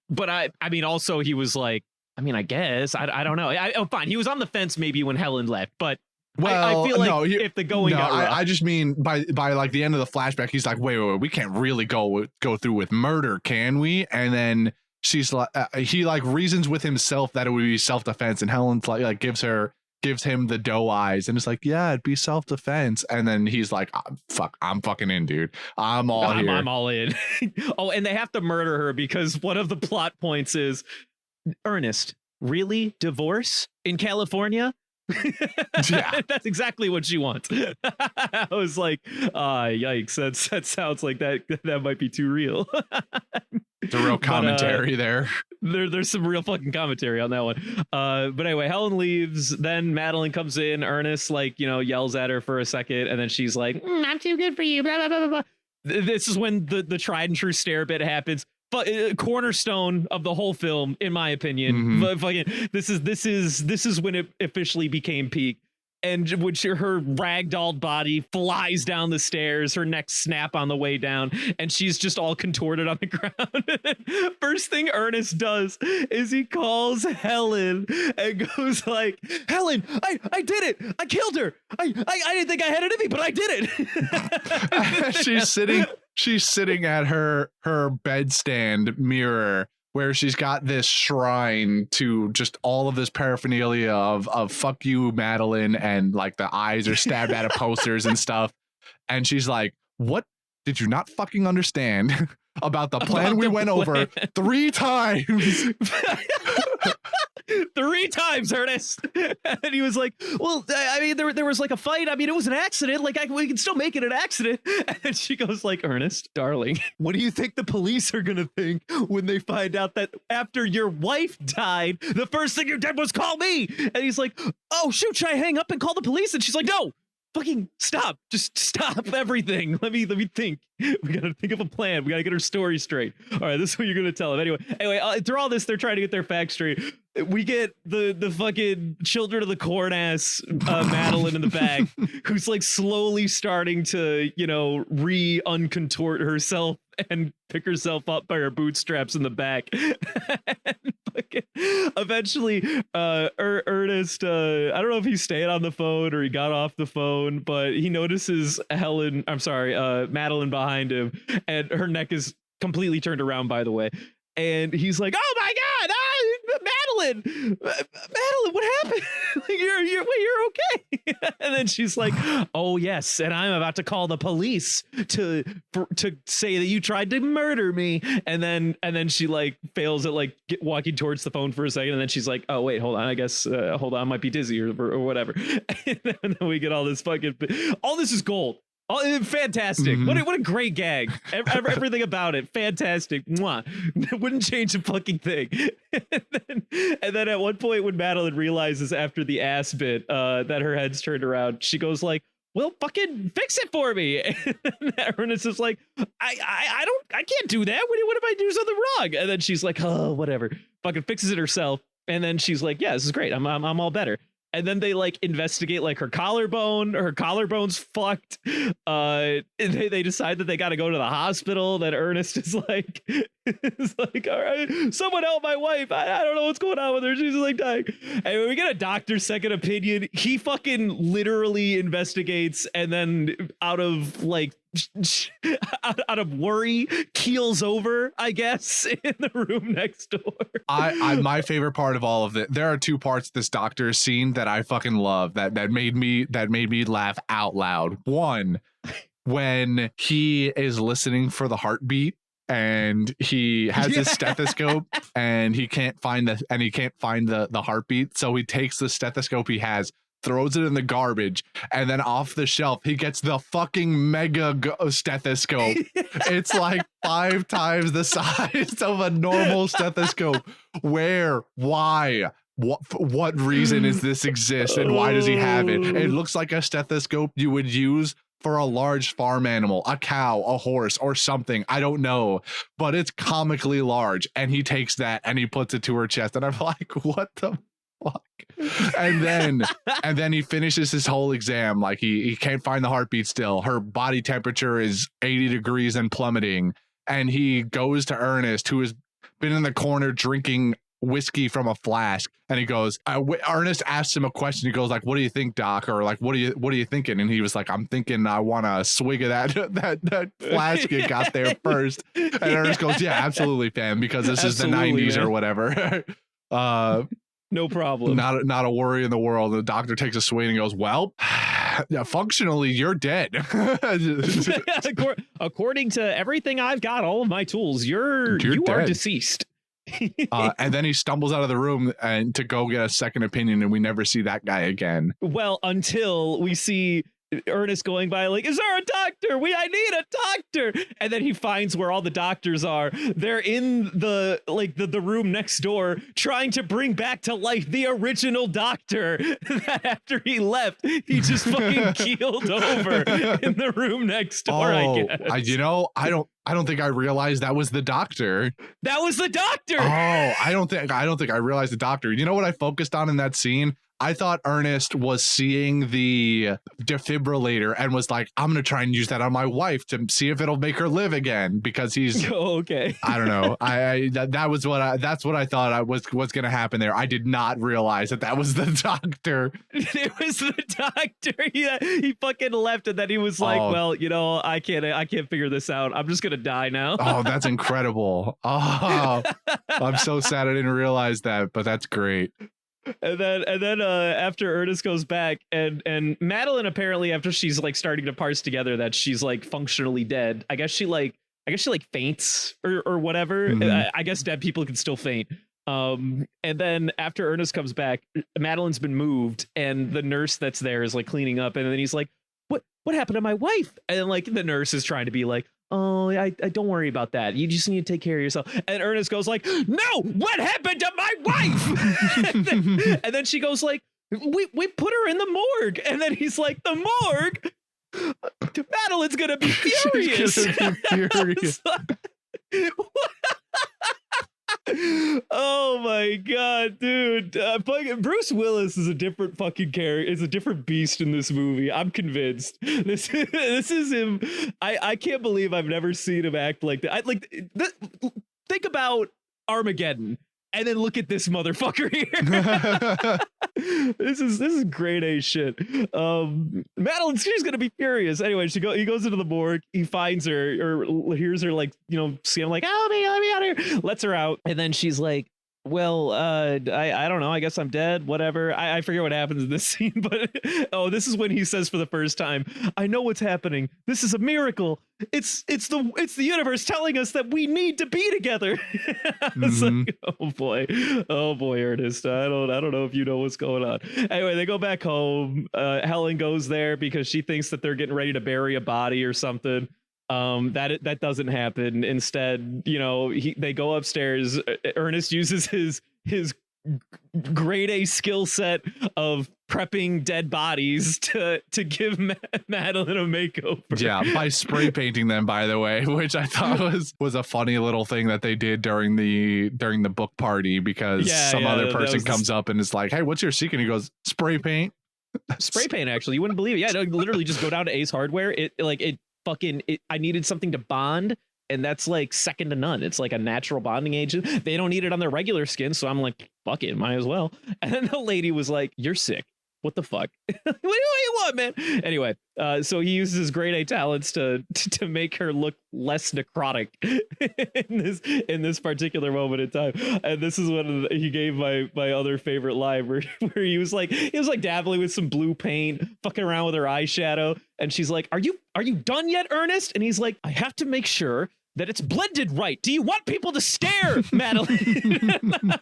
But I mean, also he was like, I guess I don't know. Fine, he was on the fence maybe when Helen left, but I feel like if the going got rough. I just mean by like the end of the flashback, he's like, wait, we can't really go through with murder, can we? And then she's like, he like reasons with himself that it would be self-defense, and Helen's like gives him the doe eyes, and it's like, yeah, it'd be self-defense. And then he's like, I'm fucking in, dude. I'm all here. I'm all in. Oh, and they have to murder her because one of the plot points is, Ernest, really? Divorce in California? Yeah. That's exactly what she wants. I was like, yikes, that sounds like that might be too real. It's a real commentary there. There's some real fucking commentary on that one. But anyway, Helen leaves, then Madeline comes in, Ernest yells at her for a second, and then she's like, I'm too good for you, blah blah blah blah. This is when the tried and true stare bit happens. But cornerstone of the whole film, in my opinion. Mm-hmm. But fucking, this is when it officially became peak, and which her ragdolled body flies down the stairs, her neck snap on the way down, and she's just all contorted on the ground. First thing Ernest does is he calls Helen and goes like, "Helen, I did it! I killed her! I didn't think I had it in me, but I did it!" She's sitting at her bedstand mirror, where she's got this shrine to just all of this paraphernalia of fuck you, Madeline, and like the eyes are stabbed out of posters and stuff. And she's like, what did you not fucking understand about the plan we went over 3 times? 3 times, Ernest. And he was like, well, I mean, there was like a fight. I mean, it was an accident. Like, we can still make it an accident. And she goes like, Ernest, darling, what do you think the police are going to think when they find out that after your wife died, the first thing you did was call me? And he's like, oh, shoot, should I hang up and call the police? And she's like, no. Fucking stop. Just stop everything. Let me think. We gotta think of a plan. We gotta get our story straight. All right, this is what you're gonna tell him. Anyway, through all this, they're trying to get their facts straight. We get the fucking children of the corn ass Madeline in the back, who's like slowly starting to, re-uncontort herself and pick herself up by her bootstraps in the back. Eventually, Ernest, I don't know if he's staying on the phone or he got off the phone, but he notices Madeline behind him, and her neck is completely turned around, by the way. And he's like, oh my God, Madeline, what happened? You're okay. And then she's like, oh yes, and I'm about to call the police to say that you tried to murder me. And then she like fails at like walking towards the phone for a second, and then she's like, oh wait, hold on, I guess hold on, I might be dizzy or whatever. And then we get all this is gold. Oh, fantastic. Mm-hmm. What a great gag. Everything about it. Fantastic. Mwah. Wouldn't change a fucking thing. And then at one point when Madeline realizes after the ass bit that her head's turned around, she goes like, well, fucking fix it for me. And Ernest is like, I can't do that. What if I do something wrong? And then she's like, oh, whatever. Fucking fixes it herself. And then she's like, yeah, this is great. I'm all better. And then they like investigate like her collarbone. Her collarbone's fucked. They decide that they got to go to the hospital. That Ernest is like, all right, someone help my wife. I don't know what's going on with her. She's like dying. And when we get a doctor's second opinion, he fucking literally investigates, and then out of worry, keels over, I guess, in the room next door. My favorite part of all of it, there are 2 parts of this doctor scene that I fucking love that made me laugh out loud. One, when he is listening for the heartbeat and he has his stethoscope and he can't find the heartbeat, so he takes the stethoscope he has, throws it in the garbage, and then off the shelf he gets the fucking mega stethoscope. It's like 5 times the size of a normal stethoscope. Where? Why? What reason is this exist, and why does he have it? It looks like a stethoscope you would use for a large farm animal, a cow, a horse, or something. I don't know, but it's comically large, and he takes that and he puts it to her chest, and I'm like, what the fuck? And then he finishes his whole exam. Like he can't find the heartbeat still. Her body temperature is 80 degrees and plummeting. And he goes to Ernest, who has been in the corner drinking whiskey from a flask, and he goes, Ernest asks him a question. He goes like, what do you think, doc? Or like, what are you thinking? And he was like, I'm thinking I want a swig of that flask you got there first. And Ernest goes, yeah, absolutely, fam, because this is the 90s, man, or whatever. No problem. Not a worry in the world. The doctor takes a swing and goes, well, functionally, you're dead. According to everything I've got, all of my tools, you are deceased. And then he stumbles out of the room and to go get a second opinion, and we never see that guy again. Well, until we see Ernest going by like, is there a doctor? I need a doctor. And then he finds where all the doctors are. They're in the room next door trying to bring back to life the original doctor that after he left, he just fucking keeled over in the room next door, I guess. I don't think I realized that was the doctor. That was the doctor. Oh, I don't think I realized the doctor. You know what I focused on in that scene? I thought Ernest was seeing the defibrillator and was like, I'm going to try and use that on my wife to see if it'll make her live again, because he's okay. I don't know. That's what I thought was going to happen there. I did not realize that was the doctor. It was the doctor. He fucking left, and then he was like, well, I can't figure this out. I'm just going to die now. Oh, that's incredible. Oh, I'm so sad I didn't realize that, but that's great. And then after Ernest goes back, and Madeline, apparently after she's like starting to parse together that she's like functionally dead, I guess she faints or whatever. Mm-hmm. I guess dead people can still faint. And then after Ernest comes back, Madeline's been moved, and the nurse that's there is like cleaning up, and then he's like, what happened to my wife? And like the nurse is trying to be like, oh, I don't worry about that. You just need to take care of yourself. And Ernest goes like, no, what happened to my wife? and then she goes like, we put her in the morgue. And then he's like, the morgue? Madeline's gonna be furious. She's gonna be furious. Oh my god, dude! Bruce Willis is a different fucking character. Is a different beast in this movie. I'm convinced. This is him. I can't believe I've never seen him act like that. Think about Armageddon, and then look at this motherfucker here. This is grade A shit. Madeline, she's gonna be furious. Anyway, he goes into the morgue. He finds her or hears her like, see him like, oh, let me out of here. Lets her out, and then she's like, well, I don't know. I guess I'm dead. Whatever. I forget what happens in this scene, but this is when he says for the first time, I know what's happening. This is a miracle. It's the universe telling us that we need to be together. I was like, oh boy, Ernest. I don't know if you know what's going on. Anyway, they go back home. Helen goes there because she thinks that they're getting ready to bury a body or something. That doesn't happen. Instead, they go upstairs. Ernest uses his grade A skill set of prepping dead bodies to give Madeline a makeover. Yeah, by spray painting them, by the way, which I thought was a funny little thing that they did during the book party, because some other person comes up and is like, hey, what's your secret? And he goes, spray paint. Spray paint, actually. You wouldn't believe it. Yeah, no, literally just go down to Ace Hardware. I needed something to bond, and that's like second to none. It's like a natural bonding agent. They don't need it on their regular skin, so I'm like, fuck it, might as well. And then the lady was like, you're sick. What the fuck? What do you want, man? Anyway, so he uses his grade A talents to make her look less necrotic in this particular moment in time. And this is when he gave my other favorite line where he was like dabbling with some blue paint, fucking around with her eyeshadow, and she's like, "Are you done yet, Ernest?" And he's like, "I have to make sure that it's blended right. Do you want people to stare, Madeline?"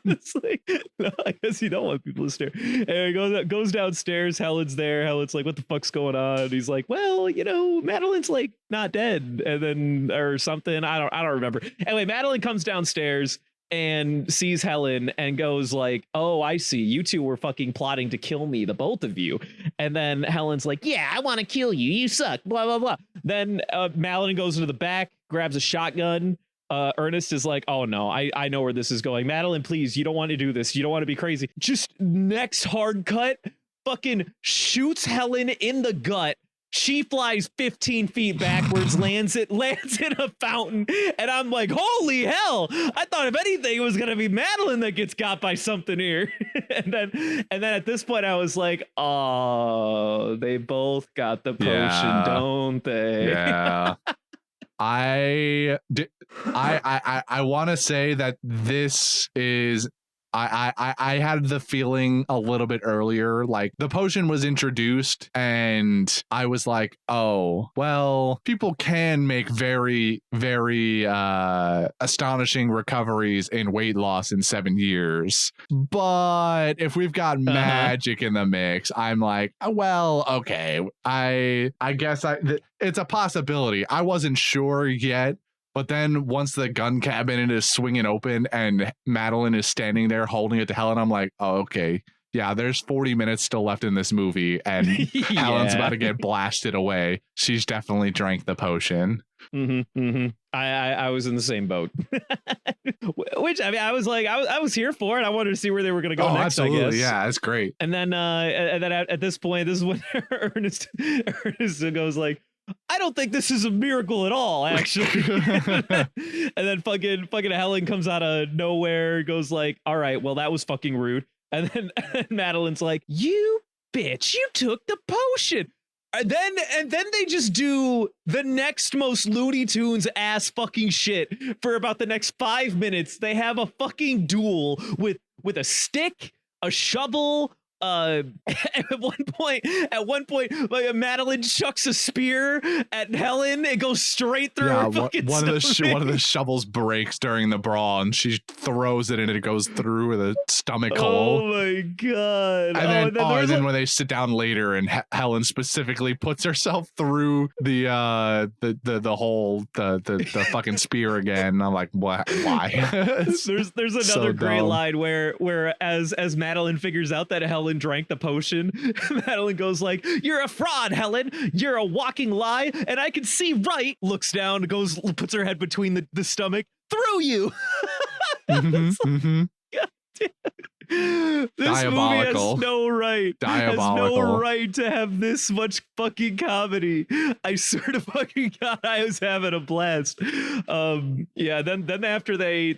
It's like, no, I guess you don't want people to stare. And he goes downstairs. Helen's there. Helen's like, what the fuck's going on? And he's like, well, Madeline's like not dead, and then or something. I don't remember. Anyway, Madeline comes downstairs and sees Helen and goes like, oh, I see. You two were fucking plotting to kill me, the both of you. And then Helen's like, yeah, I want to kill you. You suck. Blah, blah, blah. Then Madeline goes into the back, grabs a shotgun. Ernest is like, oh no, I know where this is going. Madeline, please, you don't want to do this. You don't want to be crazy. Just next hard cut, fucking shoots Helen in the gut. She flies 15 feet backwards, lands in a fountain, and I'm like, holy hell! I thought if anything it was gonna be Madeline that gets got by something here. and then at this point I was like, oh, they both got the potion, don't they? Yeah. I want to say that this is. I had the feeling a little bit earlier, like the potion was introduced and I was like, oh, well, people can make very, very astonishing recoveries in weight loss in 7 years. But if we've got magic in the mix, I'm like, well, okay, I guess it's a possibility. I wasn't sure yet. But then once the gun cabinet is swinging open and Madeline is standing there holding it to Helen, I'm like, oh, okay. Yeah, there's 40 minutes still left in this movie and Helen's about to get blasted away. She's definitely drank the potion. I was in the same boat. Which, I mean, I was like, I was here for it. I wanted to see where they were going to go next, absolutely. I guess. Yeah, that's great. And then at this point, this is when Ernest goes like, I don't think this is a miracle at all, actually. And then fucking Helen comes out of nowhere, goes like, all right, well, that was fucking rude. And then Madeline's like, you bitch, you took the potion. And then they just do the next most Looney Tunes ass fucking shit for about the next 5 minutes. They have a fucking duel with a stick, a shovel, at one point, like Madeline chucks a spear at Helen. It goes straight through her fucking one of stomach. the shovels breaks during the brawl, and she throws it, and it goes through the stomach hole. Oh my god! And then when they sit down later, and Helen specifically puts herself through the hole, the fucking spear again. I'm like, what? Why? There's another so great dumb. line where as Madeline figures out that Helen drank the potion, Madeline goes like, "You're a fraud, Helen. You're a walking lie, and I can see right." Looks down, puts her head between the stomach, through you. This Diabolical. movie has no right. Diabolical. Has no right to have this much fucking comedy. I swear to fucking God, I was having a blast. Yeah. Then after they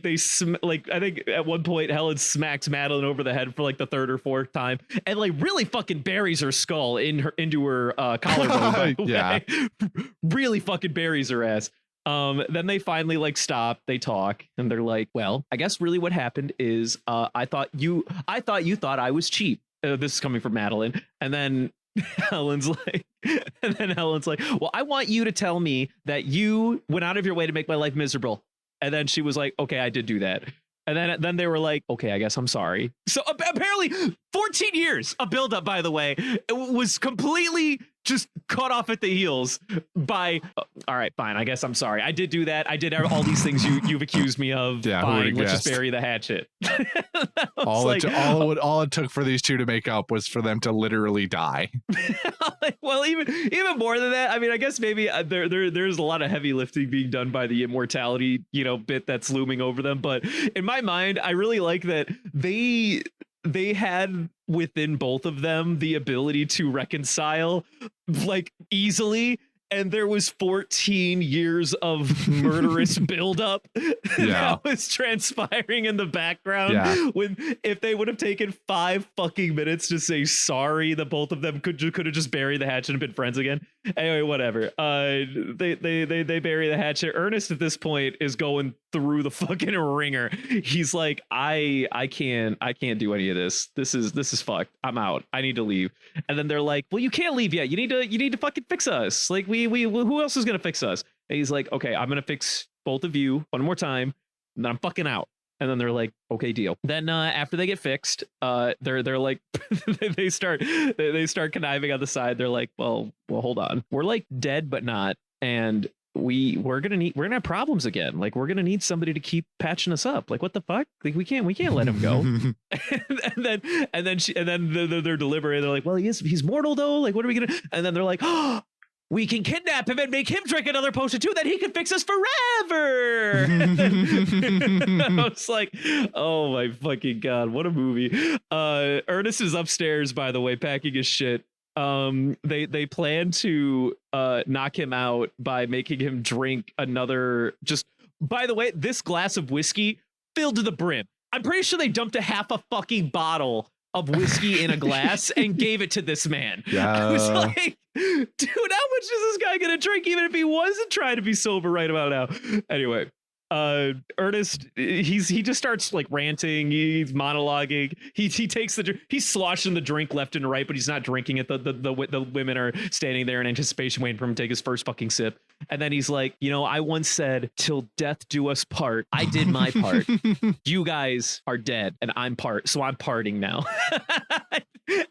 like, I think at one point Helen smacks Madeline over the head for like the third or fourth time, and like really fucking buries her skull into her collarbone. By the Yeah. way. Really fucking buries her ass. Then they finally like stop, they talk, and they're like, well, I guess really what happened is I thought you thought I was cheap. This is coming from Madeline. And then Helen's like, well, I want you to tell me that you went out of your way to make my life miserable. And then she was like, okay, I did do that. And then they were like, okay, I guess I'm sorry. So apparently 14 years of buildup, by the way, it was completely just cut off at the heels by, all right, fine, I guess I'm sorry. I did do that. I did all these things you've accused me of. Yeah, fine, let's just bury the hatchet. All it took for these two to make up was for them to literally die. Well, even more than that, I mean, I guess maybe there's a lot of heavy lifting being done by the immortality, bit that's looming over them. But in my mind, I really like that they had within both of them the ability to reconcile like easily. And there was 14 years of murderous buildup that was transpiring in the background. Yeah. If they would have taken 5 fucking minutes to say sorry, the both of them could have just buried the hatchet and been friends again. Anyway, whatever. They bury the hatchet. Ernest at this point is going through the fucking ringer. He's like, I can't do any of this. This is fucked. I'm out. I need to leave. And then they're like, well, you can't leave yet. You need to fucking fix us. Like who else is gonna fix us? And he's like, okay, I'm gonna fix both of you one more time, and then I'm fucking out. And then they're like, okay, deal. Then after they get fixed, they're like, they start conniving on the side. They're like, well, hold on, we're like dead but not, and we're gonna have problems again. Like we're gonna need somebody to keep patching us up. Like what the fuck? Like we can't let him go. and then they're deliberating. They're like, well, he's mortal though. Like what are we gonna? And then they're like, oh, we can kidnap him and make him drink another potion too, then he can fix us forever. I was like, oh my fucking God, what a movie. Ernest is upstairs, by the way, packing his shit. They plan to knock him out by making him drink another, just, by the way, this glass of whiskey filled to the brim. I'm pretty sure they dumped a half a fucking bottle of whiskey in a glass and gave it to this man. Yeah. I was like, dude, how much is this guy gonna drink even if he wasn't trying to be sober right about now? Anyway, Ernest, he just starts like ranting, he's monologuing, he takes he's sloshing the drink left and right, but he's not drinking it. The women are standing there in anticipation waiting for him to take his first fucking sip. And then he's like, I once said, till death do us part. I did my part. You guys are dead and I'm so I'm parting now.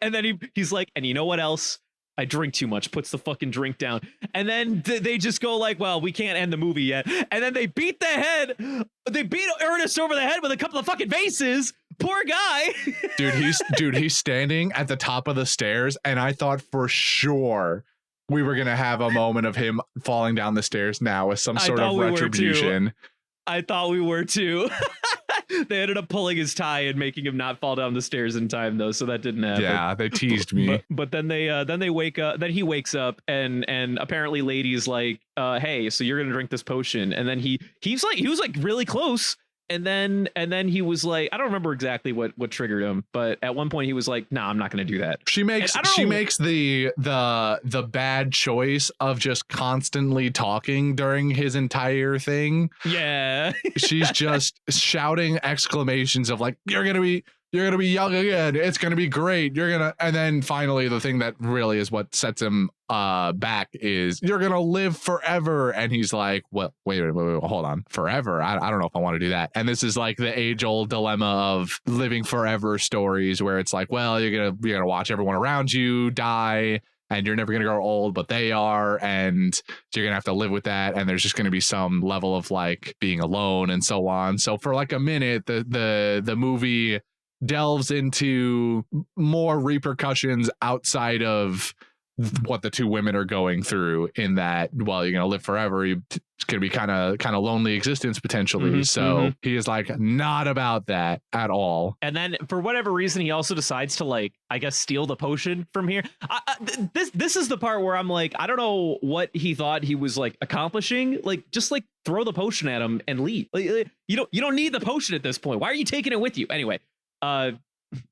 And then he's like, and you know what else? I drink too much, puts the fucking drink down. And then they just go like, well, we can't end the movie yet. And then they beat Ernest over the head with a couple of fucking vases. Poor guy. Dude, he's standing at the top of the stairs, and I thought for sure we were gonna have a moment of him falling down the stairs now with some sort of retribution. I thought we were too. They ended up pulling his tie and making him not fall down the stairs in time, though, so that didn't happen. Yeah, they teased me. But then they wake up. Then he wakes up, and apparently, Lady's like, "Hey, so you're gonna drink this potion?" And then he was like really close. And then he was like, I don't remember exactly what triggered him, but at one point he was like, "Nah, I'm not going to do that." She makes the bad choice of just constantly talking during his entire thing. Yeah. She's just shouting exclamations of like, "You're going to be You're going to be young again. It's going to be great. And then finally, the thing that really is what sets him back is you're going to live forever. And he's like, well, wait, hold on. Forever? I don't know if I want to do that. And this is like the age old dilemma of living forever stories where it's like, well, you're going to watch everyone around you die and you're never going to grow old, but they are. And so you're going to have to live with that. And there's just going to be some level of like being alone and so on. So for like a minute, the movie delves into more repercussions outside of what the two women are going through in that, well, you're going to live forever. It's going to be kind of lonely existence potentially. So he is like not about that at all. And then for whatever reason, he also decides to like, I guess, steal the potion from here. This is the part where I'm like, I don't know what he thought he was like accomplishing. Like, just like throw the potion at him and leave. Like, you don't need the potion at this point. Why are you taking it with you? Anyway,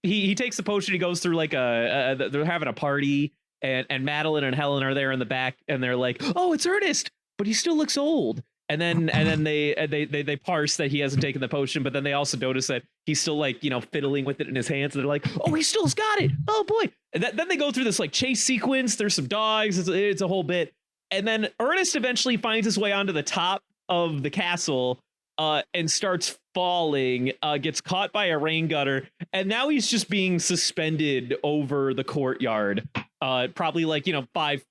he takes the potion. He goes through like they're having a party. And Madeline and Helen are there in the back, and they're like, "Oh, it's Ernest, but he still looks old." And then they parse that he hasn't taken the potion, but then they also notice that he's still like fiddling with it in his hands. And they're like, "Oh, he still's got it. Oh boy!" And then they go through this like chase sequence. There's some dogs. It's a whole bit. And then Ernest eventually finds his way onto the top of the castle. And starts falling, gets caught by a rain gutter, and now he's just being suspended over the courtyard, probably like 5-6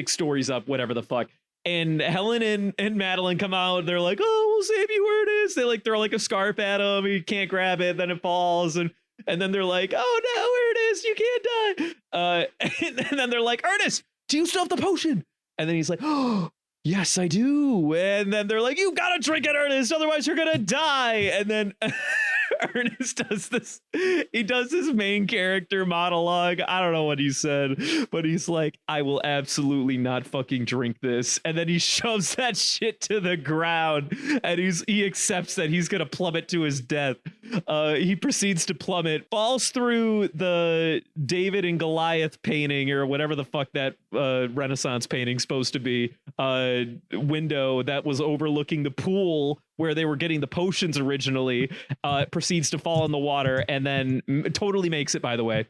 stories up, whatever the fuck. And Helen and Madeline come out. They're like, "Oh, we'll save you, Ernest." They like throw like a scarf at him. He can't grab it. Then it falls, and then they're like, "Oh no, Ernest, you can't die." And then they're like, "Ernest, do you still have the potion?" And then he's like, "Oh, yes, I do." And then they're like, "You gotta drink it, Ernest, otherwise you're gonna die." And then Ernest does this. He does his main character monologue. I don't know what he said, but he's like, "I will absolutely not fucking drink this." And then he shoves that shit to the ground, and he accepts that he's gonna plummet to his death. He proceeds to plummet, falls through the David and Goliath painting or whatever the fuck that Renaissance painting's supposed to be, window that was overlooking the pool where they were getting the potions originally, proceeds to fall in the water, and then totally makes it, by the way.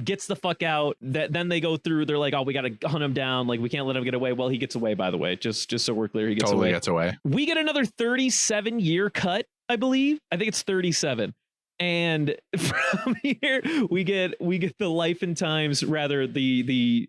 Gets the fuck out. Then they go through, they're like, "Oh, we gotta hunt him down, like we can't let him get away." Well, he gets away, by the way, just so we're clear. He Totally gets away. We get another 37-year cut, I believe. I think it's 37. And from here we get the life and times, rather the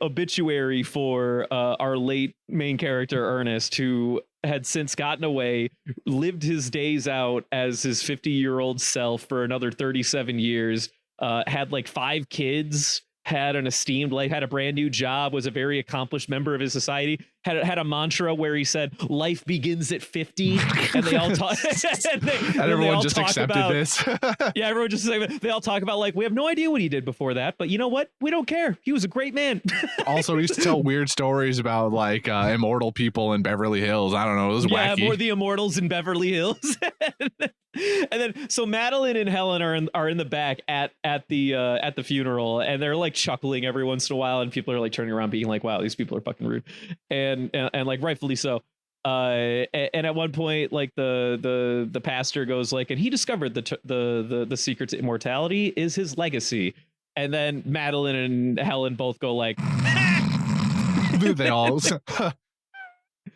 obituary for our late main character Ernest, who had since gotten away, lived his days out as his 50-year-old self for another 37 years, had like 5 kids, had an esteemed life, had a brand new job, was a very accomplished member of his society, had a mantra where he said life begins at 50, and they all talk and everyone just accepted this. Yeah, everyone just they all talk about like, we have no idea what he did before that, but you know what, we don't care, he was a great man. Also, he used to tell weird stories about like immortal people in Beverly Hills. I don't know, it was wacky. Yeah, more the immortals in Beverly Hills. And then so Madeline and Helen are in the back at the funeral, and they're like chuckling every once in a while, and people are like turning around being like, "Wow, these people are fucking rude," and like rightfully so. And at one point, like the pastor goes like, and he discovered the secret to immortality is his legacy. And then Madeline and Helen both go like, they all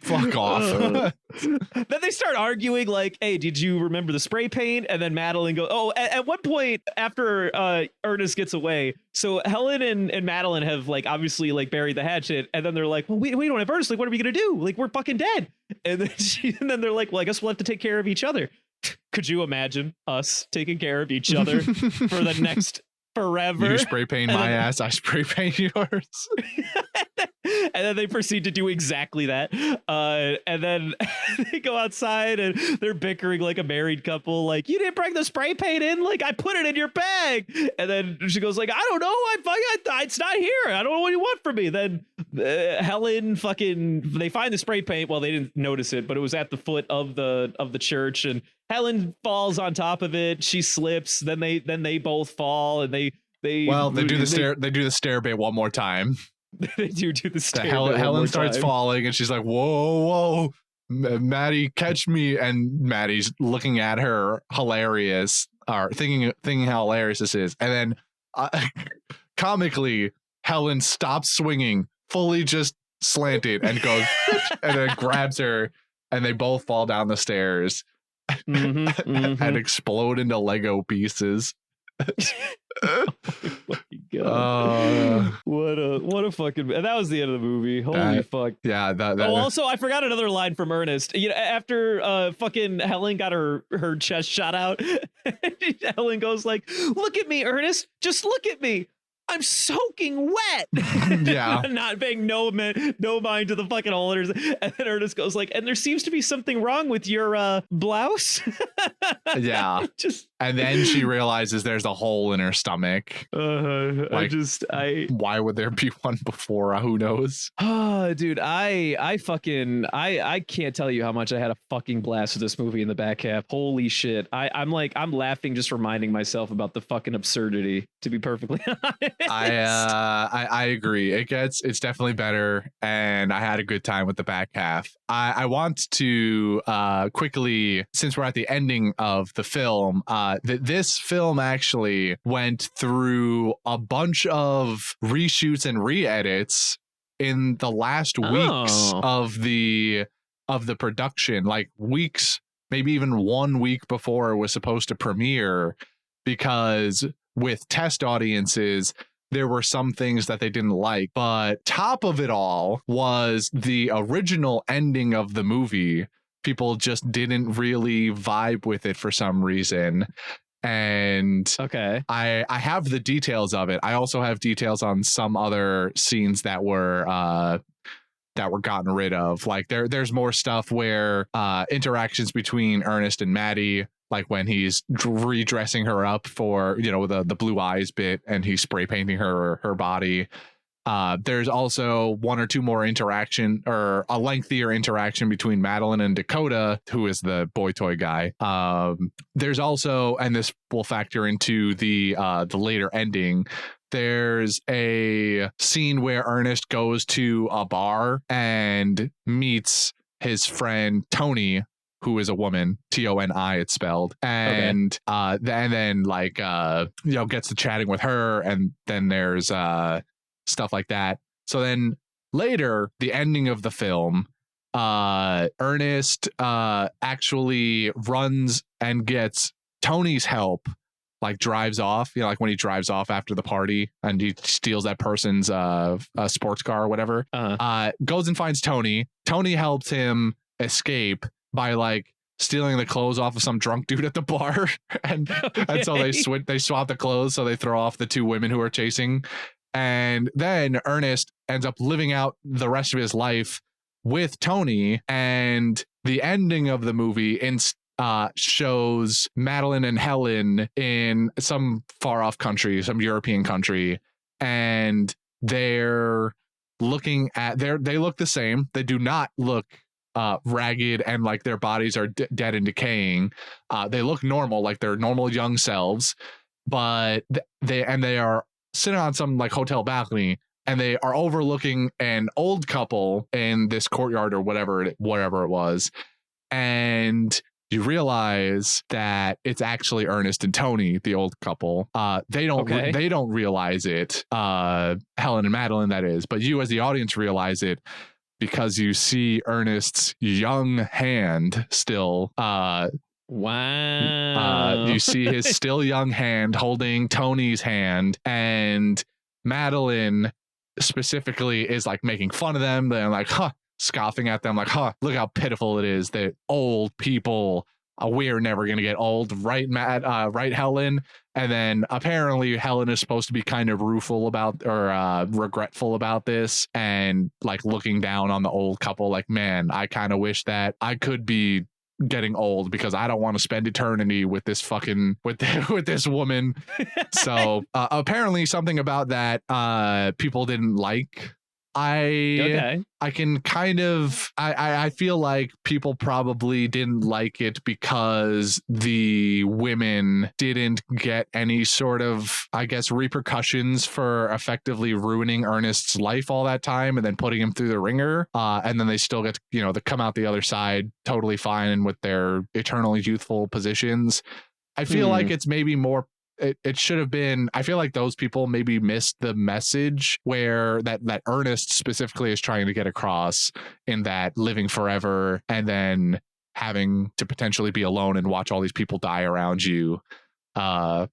fuck off. Then they start arguing like, "Hey, did you remember the spray paint?" And then Madeline goes, "Oh," at one point after Ernest gets away, so Helen and Madeline have like obviously like buried the hatchet, and then they're like, "Well, we don't have Ernest, like what are we gonna do? Like we're fucking dead." And then they're like, "Well, I guess we'll have to take care of each other." Could you imagine us taking care of each other for the next forever? You spray paint my ass, I spray paint yours. And then they proceed to do exactly that. And then they go outside and they're bickering like a married couple. Like, "You didn't bring the spray paint in. Like, I put it in your bag." And then she goes like, "I don't know. It's not here. I don't know what you want from me." Then Helen they find the spray paint. Well, they didn't notice it, but it was at the foot of the church. And Helen falls on top of it. She slips. Then they both fall, and they do the stair bait one more time. They do the stair. Helen starts falling, and she's like, "Whoa, whoa!" Maddie, catch me. And Maddie's looking at her hilarious, or thinking how hilarious this is. And then comically, Helen stops swinging, fully just slanted, and goes, and then grabs her, and they both fall down the stairs and explode into Lego pieces. Oh my God. What a fucking, and that was the end of the movie. Holy fuck. Yeah. Also, I forgot another line from Ernest. You know, after fucking Helen got her chest shot out, Helen goes like, "Look at me, Ernest. Just look at me. I'm soaking wet." Yeah. Not paying no mind to the fucking holders. And then Ernest goes like, "And there seems to be something wrong with your blouse." Yeah. And then she realizes there's a hole in her stomach. Like, why would there be one before? Who knows? Oh, dude, I can't tell you how much I had a fucking blast with this movie in the back half. Holy shit. I'm laughing just reminding myself about the fucking absurdity, to be perfectly honest. I agree. It's definitely better, and I had a good time with the back half. I want to quickly, since we're at the ending of the film, this film actually went through a bunch of reshoots and re-edits in the last weeks of the production, like weeks, maybe even 1 week before it was supposed to premiere, because with test audiences, there were some things that they didn't like. But top of it all was the original ending of the movie. People just didn't really vibe with it for some reason. And I have the details of it. I also have details on some other scenes that were gotten rid of. Like there's more stuff where interactions between Ernest and Maddie, like when he's redressing her up for, you know, the blue eyes bit, and he's spray painting her body. There's also one or two more interaction, or a lengthier interaction between Madeline and Dakota, who is the boy toy guy. There's also, and this will factor into the later ending, there's a scene where Ernest goes to a bar and meets his friend Tony, who is a woman, Toni, it's spelled, and then like gets to chatting with her, and then there's stuff like that. So then later, the ending of the film, Ernest actually runs and gets Tony's help, like drives off, you know, like when he drives off after the party and he steals that person's sports car or whatever, goes and finds Tony. Tony helps him escape by like stealing the clothes off of some drunk dude at the bar. and so they swap the clothes, so they throw off the two women who are chasing. And then Ernest ends up living out the rest of his life with Tony. And the ending of the movie shows Madeline and Helen in some far off country, some European country, and they're looking at they look the same. They do not look ragged and like their bodies are dead and decaying. They look normal, like they're normal young selves, but they are sitting on some like hotel balcony, and they are overlooking an old couple in this courtyard or whatever it was. And you realize that it's actually Ernest and Tony, the old couple. They don't realize it. Helen and Madeline, that is, but you as the audience realize it because you see Ernest's young hand still. Wow. You see his still young hand holding Tony's hand, and Madeline specifically is like making fun of them. They're like, scoffing at them, like, look how pitiful it is that old people, we're never gonna get old, right, right, Helen? And then apparently Helen is supposed to be kind of rueful about, or regretful about this, and like looking down on the old couple, like, man, I kind of wish that I could be getting old because I don't want to spend eternity with this fucking with this woman. So apparently something about that people didn't like. Okay. I can kind of I feel like people probably didn't like it because the women didn't get any sort of, I guess, repercussions for effectively ruining Ernest's life all that time and then putting him through the ringer. And then they still get to come out the other side totally fine and with their eternally youthful positions. I feel like it's maybe more. It should have been. I feel like those people maybe missed the message where that Ernest specifically is trying to get across in that living forever and then having to potentially be alone and watch all these people die around you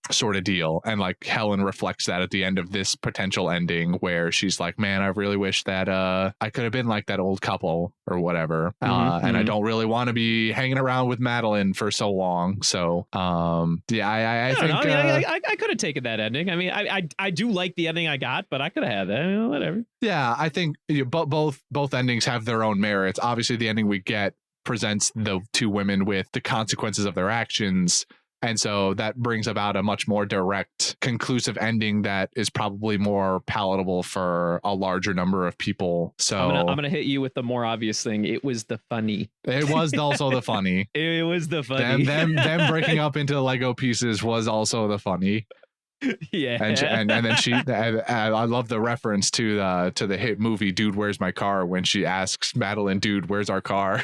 sort of deal. And like Helen reflects that at the end of this potential ending where she's like, man, I really wish that I could have been like that old couple or whatever. And I don't really want to be hanging around with Madeline for so long. So yeah, I think I could have taken that ending. I mean, I do like the ending I got, but I could have had that, whatever. Yeah, I think both endings have their own merits. Obviously the ending we get presents the two women with the consequences of their actions. And so that brings about a much more direct, conclusive ending that is probably more palatable for a larger number of people. So I'm gonna hit you with the more obvious thing. It was the funny. It was also the funny. It was the funny. Them breaking up into Lego pieces was also the funny. Yeah, and then she. I love the reference to the hit movie "Dude, Where's My Car?" when she asks Madeline, "Dude, where's our car?"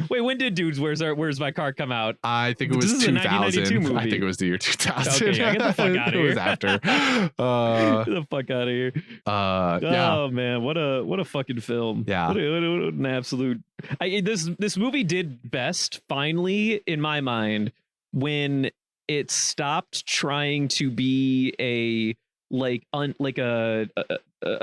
Wait, when did Dudes Where's My Car come out? I think it was 2000. Movie. I think it was the year 2000. Okay, yeah, get the fuck out of here. It was after. Get the fuck out of here. Yeah. Oh man, what a fucking film. Yeah. What an absolute. This movie did best finally in my mind when it stopped trying to be a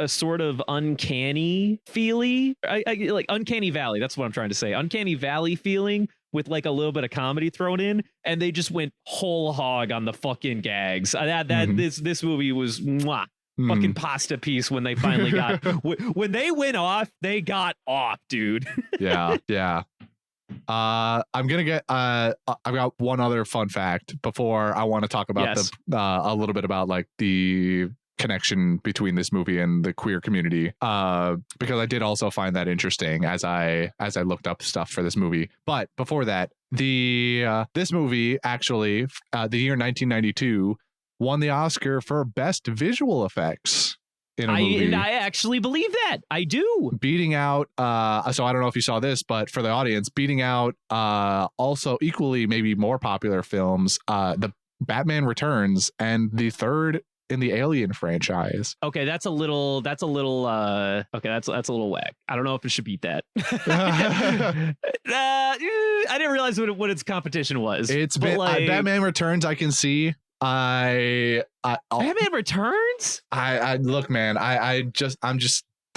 sort of uncanny feely, like Uncanny Valley. That's what I'm trying to say. Uncanny Valley feeling with like a little bit of comedy thrown in, and they just went whole hog on the fucking gags. This movie was fucking pasta piece when they finally got when they went off. They got off, dude. Yeah. I'm gonna get I've got one other fun fact before I want to talk about a little bit about like the connection between this movie and the queer community, because I did also find that interesting as I looked up stuff for this movie. But before that, this movie actually the year 1992 won the Oscar for best visual effects in a movie. And I actually believe that. I do. Beating out, so I don't know if you saw this, but for the audience, beating out also equally maybe more popular films, the Batman Returns and the third in the Alien franchise. Okay, that's a little whack. I don't know if it should beat that. I didn't realize what its competition was. It's been like, Batman Returns, I can see. Batman Returns? I look, man, I'm just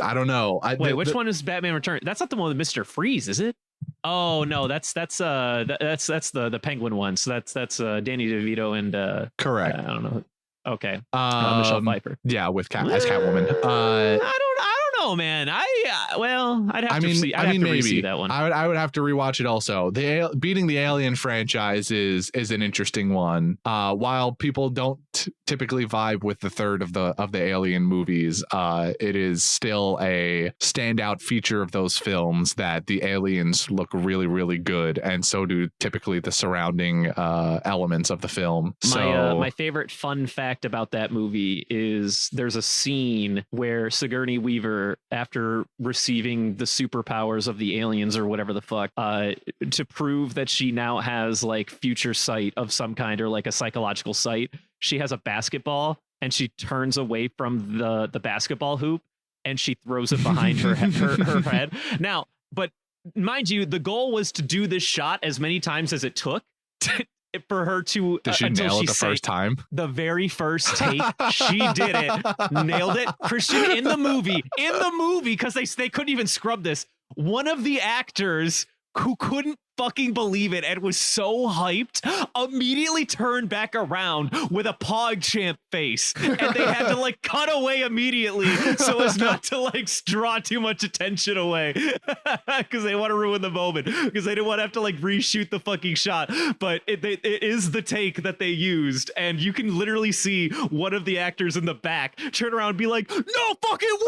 I don't know. Wait, which one is Batman Returns? That's not the one with Mr. Freeze, is it? Oh no, that's the Penguin one. So that's Danny DeVito and correct. I don't know. Okay, Michelle Pfeiffer. Yeah, with as Catwoman. I don't know, man. I'd have to see. I'd have to maybe see that one. I would have to rewatch it. Also, beating the Alien franchise is an interesting one. While people don't typically vibe with the third of the Alien movies, it is still a standout feature of those films that the aliens look really, really good, and so do typically the surrounding elements of the film. My favorite fun fact about that movie is there's a scene where Sigourney Weaver, after receiving the superpowers of the aliens or whatever the fuck, to prove that she now has like future sight of some kind or like a psychological sight, she has a basketball and she turns away from the basketball hoop and she throws it behind her head. Now, but mind you, the goal was to do this shot as many times as it took for her to did she nail it the first time? The very first take, she did it, nailed it. Christian, in the movie, because they couldn't even scrub this. One of the actors who couldn't fucking believe it and was so hyped, immediately turned back around with a PogChamp face, and they had to like cut away immediately so as not to like draw too much attention away, because they want to ruin the moment, because they didn't want to have to like reshoot the fucking shot. But it is the take that they used, and you can literally see one of the actors in the back turn around and be like, "No fucking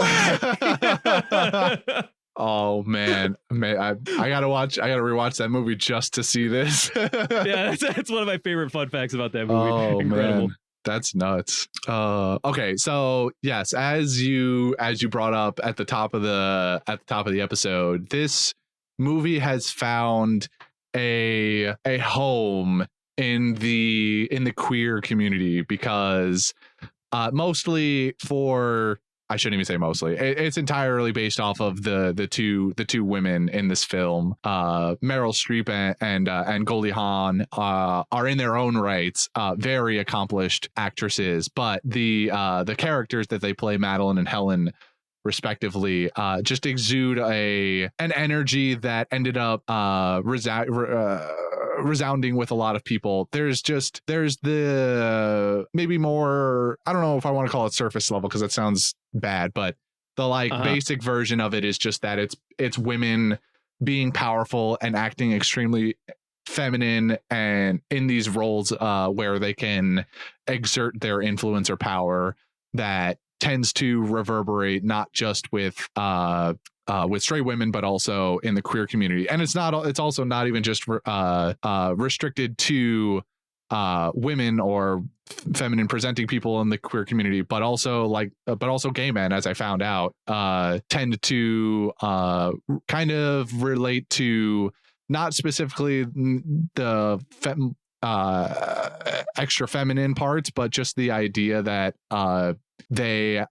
way!" Oh man, I gotta rewatch that movie just to see this. Yeah, that's one of my favorite fun facts about that movie. Oh Incredible. man, that's nuts. Okay, so yes, as you brought up at the top of the episode, this movie has found a home in the queer community, because mostly for, I shouldn't even say mostly. It's entirely based off of the two women in this film. Meryl Streep and Goldie Hawn are in their own rights very accomplished actresses, but the characters that they play, Madeline and Helen respectively, just exude an energy that ended up resounding with a lot of people. There's the maybe more, I don't know if I want to call it surface level because that sounds bad, but the basic version of it is just that it's women being powerful and acting extremely feminine and in these roles where they can exert their influence or power that tends to reverberate not just with straight women, but also in the queer community. And it's also not even just restricted to women or feminine presenting people in the queer community, but also gay men, as I found out, tend to kind of relate to not specifically the extra feminine parts, but just the idea that the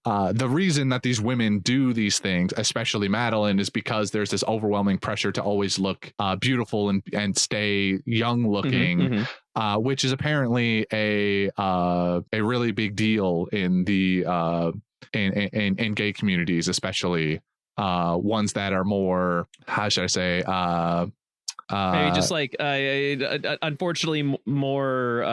reason that these women do these things, especially Madeline, is because there's this overwhelming pressure to always look beautiful and stay young looking, which is apparently a really big deal in the in gay communities, especially ones that are more, how should I say, maybe just like unfortunately more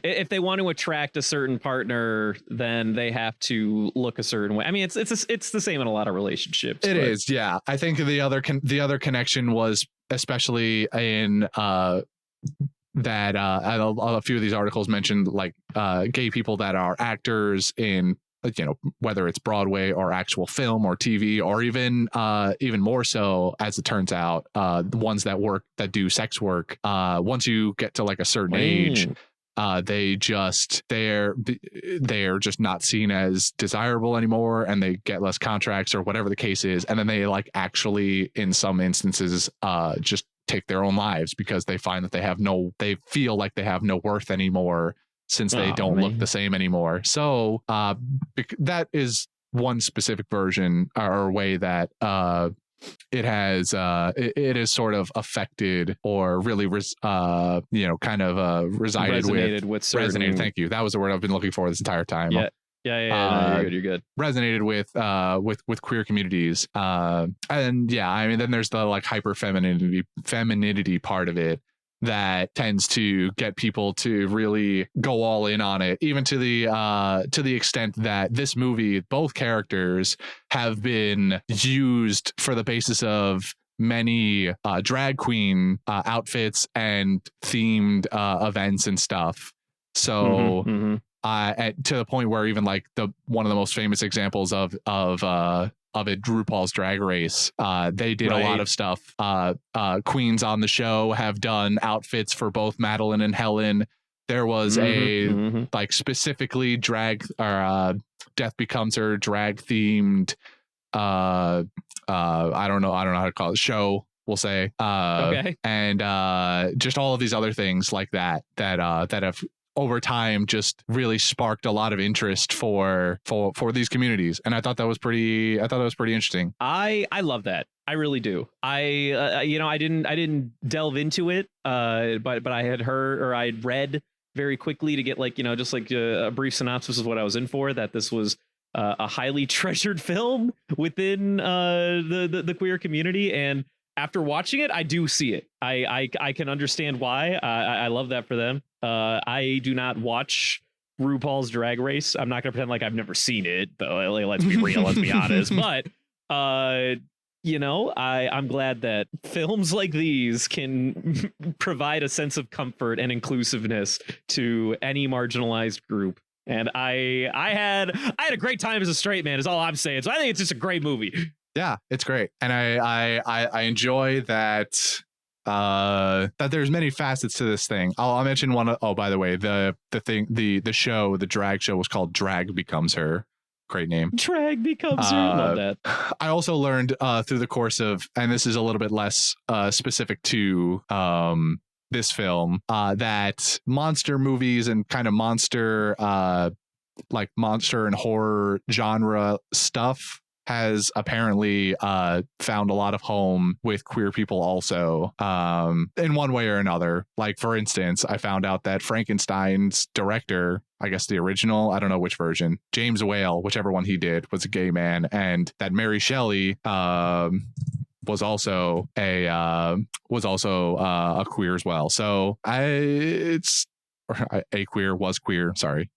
if they want to attract a certain partner, then they have to look a certain way. I mean, it's the same in a lot of relationships. It is, yeah. I think the other connection was especially in that a few of these articles mentioned like gay people that are actors in, you know, whether it's Broadway or actual film or TV, or even more so, as it turns out, the ones that do sex work, once you get to like a certain age, they're just not seen as desirable anymore, and they get less contracts or whatever the case is, and then they like actually in some instances just take their own lives because they find that they feel like they have no worth anymore, since they don't look the same anymore. So that is one specific version or way that it has sort of affected or really resonated with certain... Thank you. That was the word I've been looking for this entire time. Yeah. No, you're good. Resonated with queer communities. And yeah, I mean, then there's the like hyper femininity part of it that tends to get people to really go all in on it, even to the extent that this movie, both characters have been used for the basis of many drag queen outfits and themed events and stuff. So to the point where even like one of the most famous examples of it, RuPaul's Drag Race, they did a lot of stuff. Queens on the show have done outfits for both Madeline and Helen. There was like specifically drag or Death Becomes Her drag themed I don't know how to call it, show, we'll say, and just all of these other things like that have over time just really sparked a lot of interest for these communities, and I thought that was pretty interesting. I love that. I really do. I didn't delve into it, but I had heard, or I'd read very quickly to get like, just like a brief synopsis of what I was in for, that this was a highly treasured film within the queer community, and after watching it, I do see it. I can understand why. I love that for them. I do not watch RuPaul's Drag Race. I'm not gonna pretend like I've never seen it, though. Let's be real. Let's be honest. But you know, I'm glad that films like these can provide a sense of comfort and inclusiveness to any marginalized group. And I had a great time as a straight man, is all I'm saying. So I think it's just a great movie. Yeah, it's great. And I enjoy that that there's many facets to this thing. I'll mention one. Oh, by the way, the drag show was called Drag Becomes Her. Great name. Drag Becomes Her. Love that. I also learned through the course of, and this is a little bit less specific to this film, that monster movies and kind of monster like monster and horror genre stuff has apparently found a lot of home with queer people also, in one way or another. Like, for instance, I found out that Frankenstein's director, I guess the original, I don't know which version, James Whale, whichever one he did, was a gay man, and that Mary Shelley was also a queer as well. So a queer was queer. Sorry.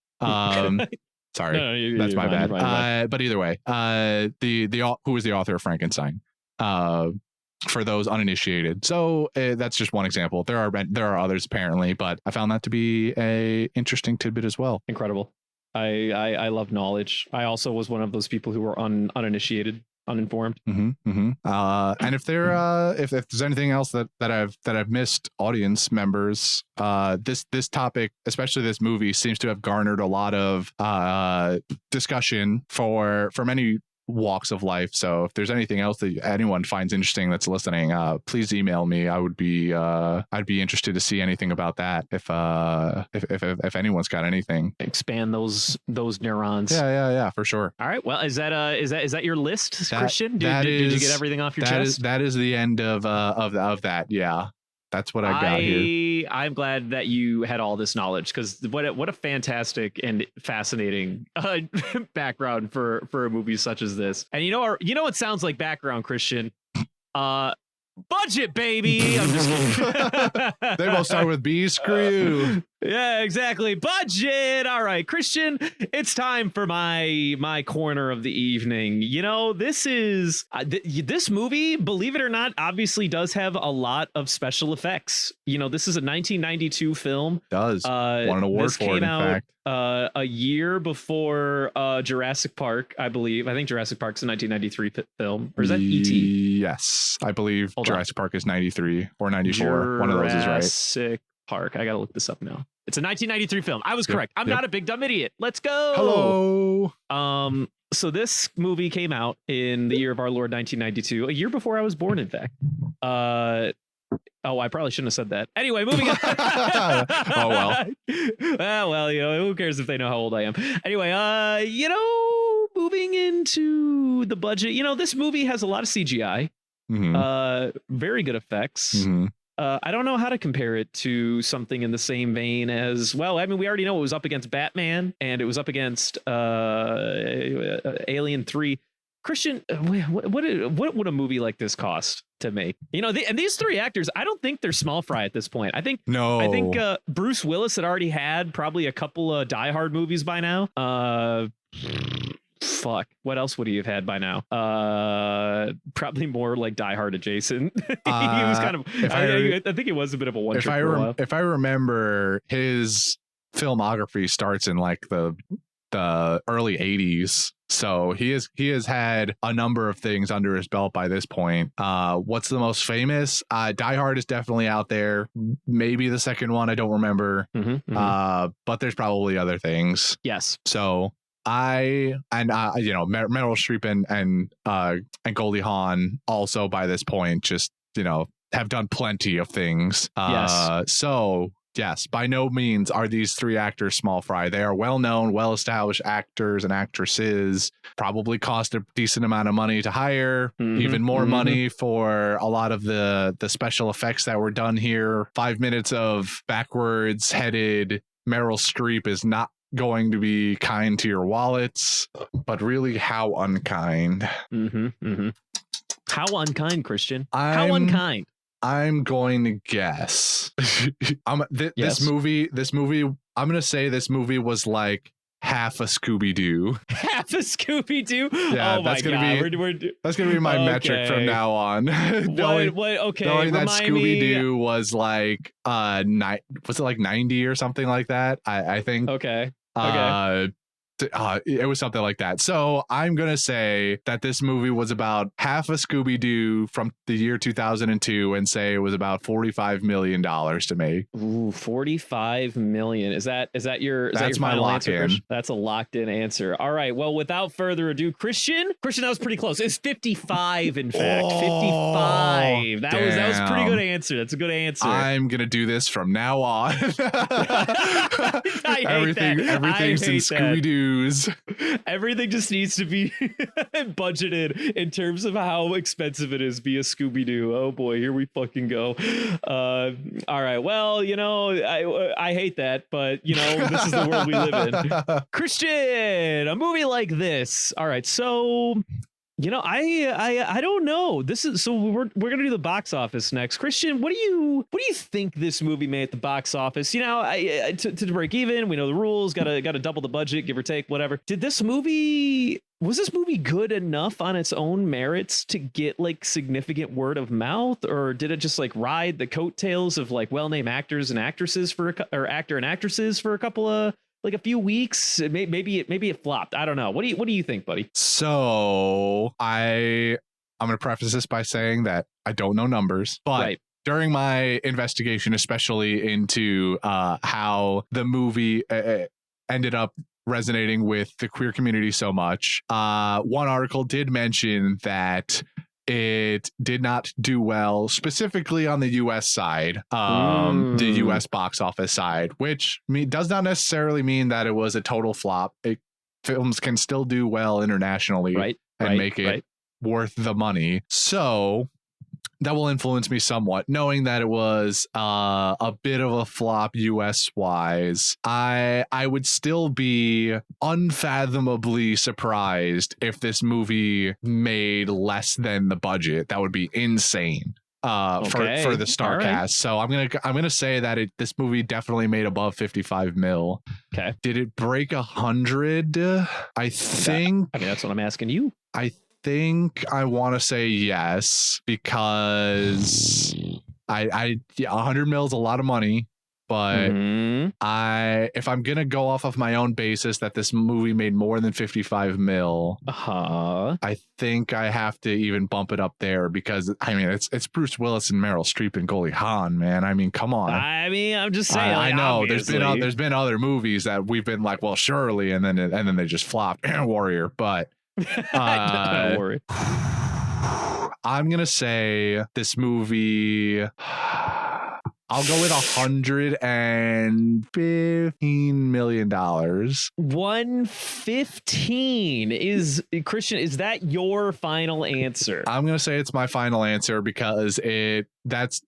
Sorry, no, that's my bad. But either way, who was the author of Frankenstein? For those uninitiated. So that's just one example. There are others apparently, but I found that to be a interesting tidbit as well. Incredible. I love knowledge. I also was one of those people who were uninitiated, uninformed. And if there's anything else that I've missed, audience members, this topic, especially this movie, seems to have garnered a lot of discussion from many walks of life. So if there's anything else that anyone finds interesting that's listening, please email me. I'd be interested to see anything about that if anyone's got anything. Expand those neurons. Yeah, for sure. All right. Well, is that your list, Christian? Did you get everything off your chest? That is the end of that. Yeah. That's what I got here. I'm glad that you had all this knowledge, because what a fantastic and fascinating background for a movie such as this. And you know what sounds like background, Christian? Budget, baby. I'm just kidding. They both start with B. Screw. Yeah, exactly. Budget. All right, Christian, it's time for my corner of the evening. You know, this is this movie, believe it or not, obviously does have a lot of special effects. You know, this is a 1992 film. Won an award for it, in fact. A year before Jurassic Park, I believe. I think Jurassic Park's a 1993 film. Or is that E.T.? Yes, I believe Jurassic Park is 93 or 94. One of those is right. Jurassic Park. I gotta look this up now. It's a 1993 film. I was correct. I'm not a big dumb idiot. Let's go. Hello. So this movie came out in the year of our Lord 1992, a year before I was born, in fact. Oh, I probably shouldn't have said that. Anyway, moving on. Oh, well. Well, you know, who cares if they know how old I am? Anyway, you know, moving into the budget, you know, this movie has a lot of CGI. Very good effects. I don't know how to compare it to something in the same vein as, well, I mean, we already know it was up against Batman and it was up against Alien 3. Christian, what would a movie like this cost to make? You know, and these three actors, I don't think they're small fry at this point. I think Bruce Willis had already had probably a couple of Die Hard movies by now. Fuck, what else would he have had by now? Probably more like Die Hard adjacent. He was kind of, I think he was a bit of a one trick for a while. If I remember, his filmography starts in like the early 80s. So he has had a number of things under his belt by this point. What's the most famous? Die Hard is definitely out there. Maybe the second one, I don't remember. But there's probably other things. Yes. So Meryl Streep and Goldie Hawn also by this point just, you know, have done plenty of things. Yes. So yes, by no means are these three actors small fry. They are well-known, well-established actors and actresses. Probably cost a decent amount of money to hire, even more money for a lot of the special effects that were done here. 5 minutes of backwards headed Meryl Streep is not going to be kind to your wallets, but really how unkind. How unkind, Christian? How unkind? I'm going to guess. Yes. This movie. I'm going to say this movie was like half a Scooby-Doo. Half a Scooby-Doo? Yeah, oh that's my gonna God. be that's gonna be my metric from now on. What? Okay, knowing that remind Scooby-Doo me. was like was it like 90 or something like that? I think. Okay. It was something like that. So I'm gonna say that this movie was about half a Scooby-Doo from the year 2002, and say it was about $45 million to make. Ooh, 45 million. Is that your? That's your my final lock answer, in. Christian? That's a locked in answer. All right. Well, without further ado, Christian, that was pretty close. It's 55, in fact. 55. That was a pretty good answer. That's a good answer. I'm gonna do this from now on. Everything's in Scooby-Doo. Everything just needs to be budgeted in terms of how expensive it is to be a Scooby-Doo. Oh boy, here we fucking go. All right, well, I hate that, but this is the world we live in. Christian, a movie like this. All right, so I don't know. This is so we're gonna do the box office next. Christian, what do you think this movie made at the box office? To break even, we know the rules. Got to double the budget, give or take, whatever. Was this movie good enough on its own merits to get like significant word of mouth, or did it just like ride the coattails of like well-named actors and actresses for a couple of like a few weeks? Maybe it flopped. I don't know. What do you think, buddy? So I'm going to preface this by saying that I don't know numbers, but right. During my investigation, especially into how the movie ended up resonating with the queer community so much, one article did mention that it did not do well, specifically on the U.S. side, the U.S. box office side, which does not necessarily mean that it was a total flop. Films can still do well internationally and make it worth the money. So that will influence me somewhat, knowing that it was a bit of a flop US wise. I would still be unfathomably surprised if this movie made less than the budget. That would be insane for the star cast. So I'm gonna say that this movie definitely made above 55 mil. Okay. Did it break 100? I think. That's what I'm asking you. I think I want to say yes, because 100 mil is a lot of money, but if I'm gonna go off of my own basis that this movie made more than 55 mil, I think I have to even bump it up there, because it's Bruce Willis and Meryl Streep and Goldie Hawn, man. I mean, come on. I'm just saying. I know obviously. there's been other movies that we've been like, well, surely, and then they just flop. Warrior, but. Don't worry. I'm gonna say this movie. I'll go with $115 million. 115 is Christian. Is that your final answer? I'm gonna say it's my final answer, because that's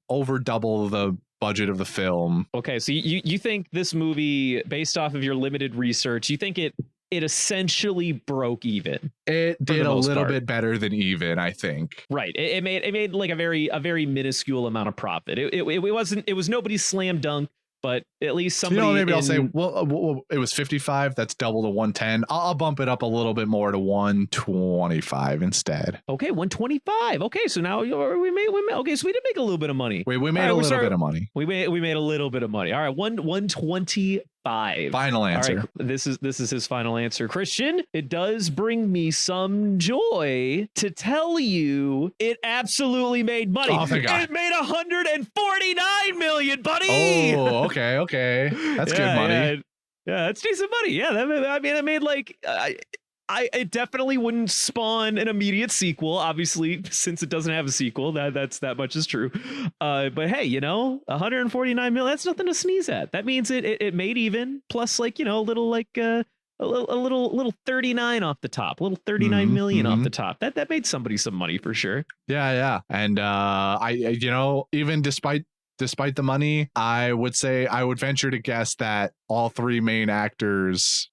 over double the budget of the film. Okay, so you think this movie, based off of your limited research, you think it essentially broke even? It did a little bit better than even, I think. Right. It made like a very minuscule amount of profit. It was nobody's slam dunk, but at least somebody. Maybe I'll say, well, it was 55. That's double to 110. I'll bump it up a little bit more to 125 instead. Okay, 125. Okay, so now we made. Okay, so we did make a little bit of money. We made a little bit of money. We made a little bit of money. All right, 125. Final answer. All right, this is his final answer. Christian, it does bring me some joy to tell you it absolutely made money. Oh, thank God. It made 149 million, buddy. Oh, okay. That's good money. Yeah, that's decent money. Yeah, it made like. It definitely wouldn't spawn an immediate sequel, obviously, since it doesn't have a sequel. That much is true. But hey, 149 million, that's nothing to sneeze at. That means it made even, plus like, a little like a little 39 off the top, a little 39 million off the top. That made somebody some money for sure. Yeah. And even despite the money, I would venture to guess that all three main actors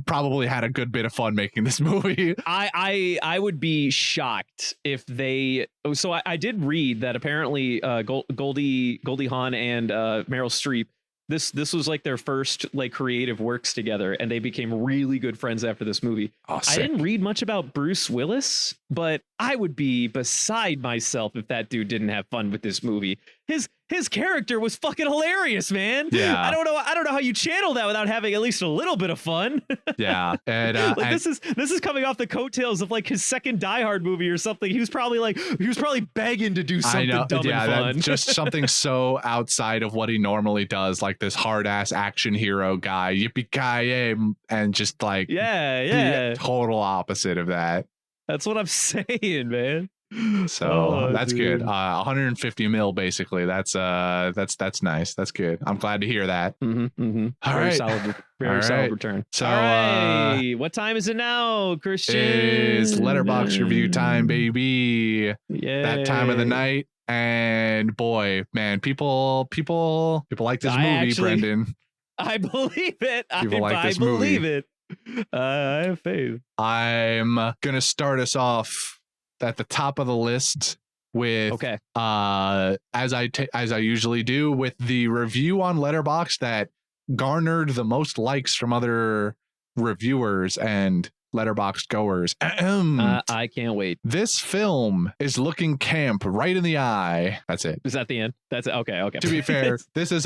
probably had a good bit of fun making this movie. I would be shocked if they. So I did read that apparently Goldie Hawn and Meryl Streep. This was like their first like creative works together, and they became really good friends after this movie. Oh, I didn't read much about Bruce Willis, but I would be beside myself if that dude didn't have fun with this movie. His character was fucking hilarious, man. Yeah. I don't know how you channel that without having at least a little bit of fun. Yeah. And like this is coming off the coattails of like his second Die Hard movie or something. He was probably begging to do something dumb and fun. Just something so outside of what he normally does, like this hard ass action hero guy, yippee-ki-yay, and just like the total opposite of that. That's what I'm saying, man. So that's dude. good. 150 mil, basically. That's nice. That's good. I'm glad to hear that. All Very right. solid return. So all right. What time is it now, Christian? It is Letterboxd review time, baby. Yeah. That time of the night. And boy, man, people like this movie, Brendan. I believe it. People like this believe movie. it. I have faith. I'm gonna start us off at the top of the list with as I usually do, with the review on Letterboxd that garnered the most likes from other reviewers and Letterboxd goers. I can't wait. This film is looking camp right in the eye. That's it. Is that the end? That's it. Okay. To be fair, this is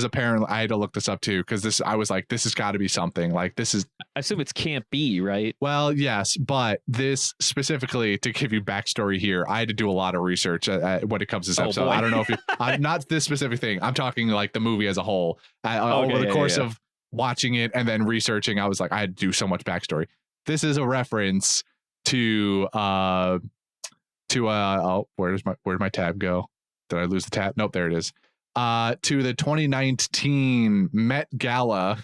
apparently, I had to look this up too, because I was like, this has got to be something like this is. I assume it's can't be, right? Well, yes, but this specifically, to give you backstory here, I had to do a lot of research when it comes to this episode. Boy. I don't know if I'm not this specific thing. I'm talking like the movie as a whole. Over the course of watching it and then researching, I was like, I had to do so much backstory. This is a reference to where'd my tab go? Did I lose the tab? Nope, there it is. To the 2019 Met Gala,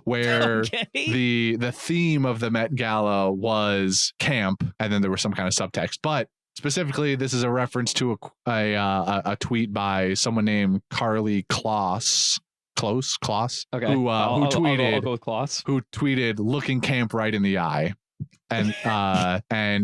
where the theme of the Met Gala was camp, and then there was some kind of subtext. But specifically, this is a reference to a tweet by someone named Carly Kloss. Okay. Who tweeted? I'll go with Kloss. Who tweeted looking camp right in the eye, and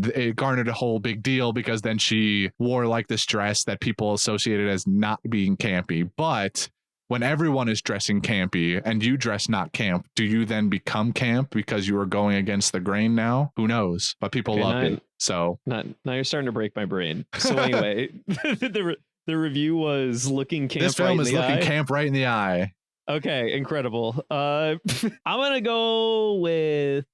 it garnered a whole big deal because then she wore like this dress that people associated as not being campy. But when everyone is dressing campy and you dress not camp, do you then become camp because you are going against the grain now? Who knows? But people love it. So now you're starting to break my brain. So anyway, the review was looking camp. This film is looking camp right in the eye. Okay, incredible. I'm gonna go with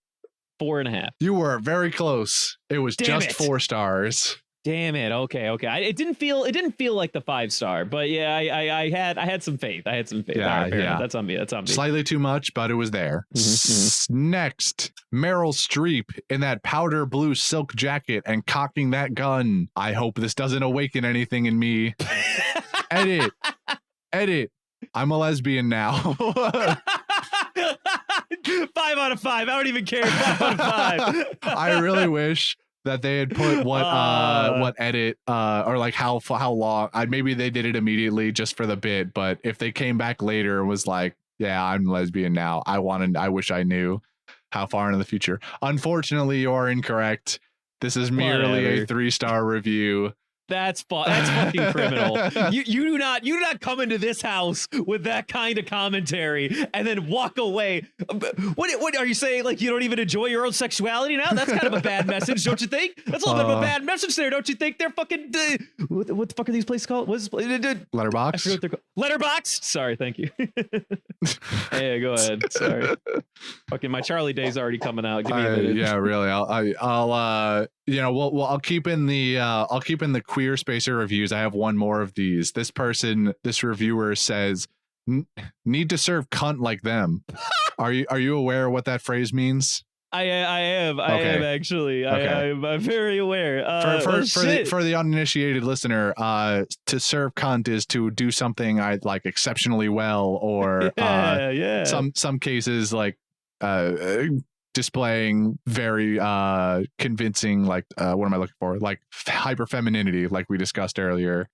4.5. You were very close. It was just 4 stars. Damn it. Okay. It didn't feel like the 5-star, but yeah, I had some faith. Yeah. Right, that's on me. Slightly too much, but it was there. Next, Meryl Streep in that powder blue silk jacket and cocking that gun. I hope this doesn't awaken anything in me. Edit. I'm a lesbian now. 5 out of 5. I don't even care. 5 out of 5. I really wish that they had put what edit or like how long. Maybe they did it immediately just for the bit, but if they came back later and was like, yeah, I'm lesbian now, I wish I knew how far into the future. Unfortunately, you are incorrect. This is merely a 3-star review. That's fucking criminal. You do not come into this house with that kind of commentary and then walk away. What are you saying? Like you don't even enjoy your own sexuality now? That's kind of a bad message, don't you think? That's a little bit of a bad message there, don't you think? They're fucking what the fuck are these places called? What's Letterboxd? I forget what they're called. Letterboxd. Sorry, thank you. Hey, go ahead. Sorry. Fucking my Charlie Day's already coming out. Give me a minute. Yeah, really. I'll I'll keep in the queer spacer reviews. I have one more of these. This reviewer says, need to serve cunt like them. Are you aware of what that phrase means? I am actually. Okay. I'm very aware. For the uninitiated listener, to serve cunt is to do something I like exceptionally well, or some cases like displaying very convincing, like what am I looking for, like hyper femininity, like we discussed earlier.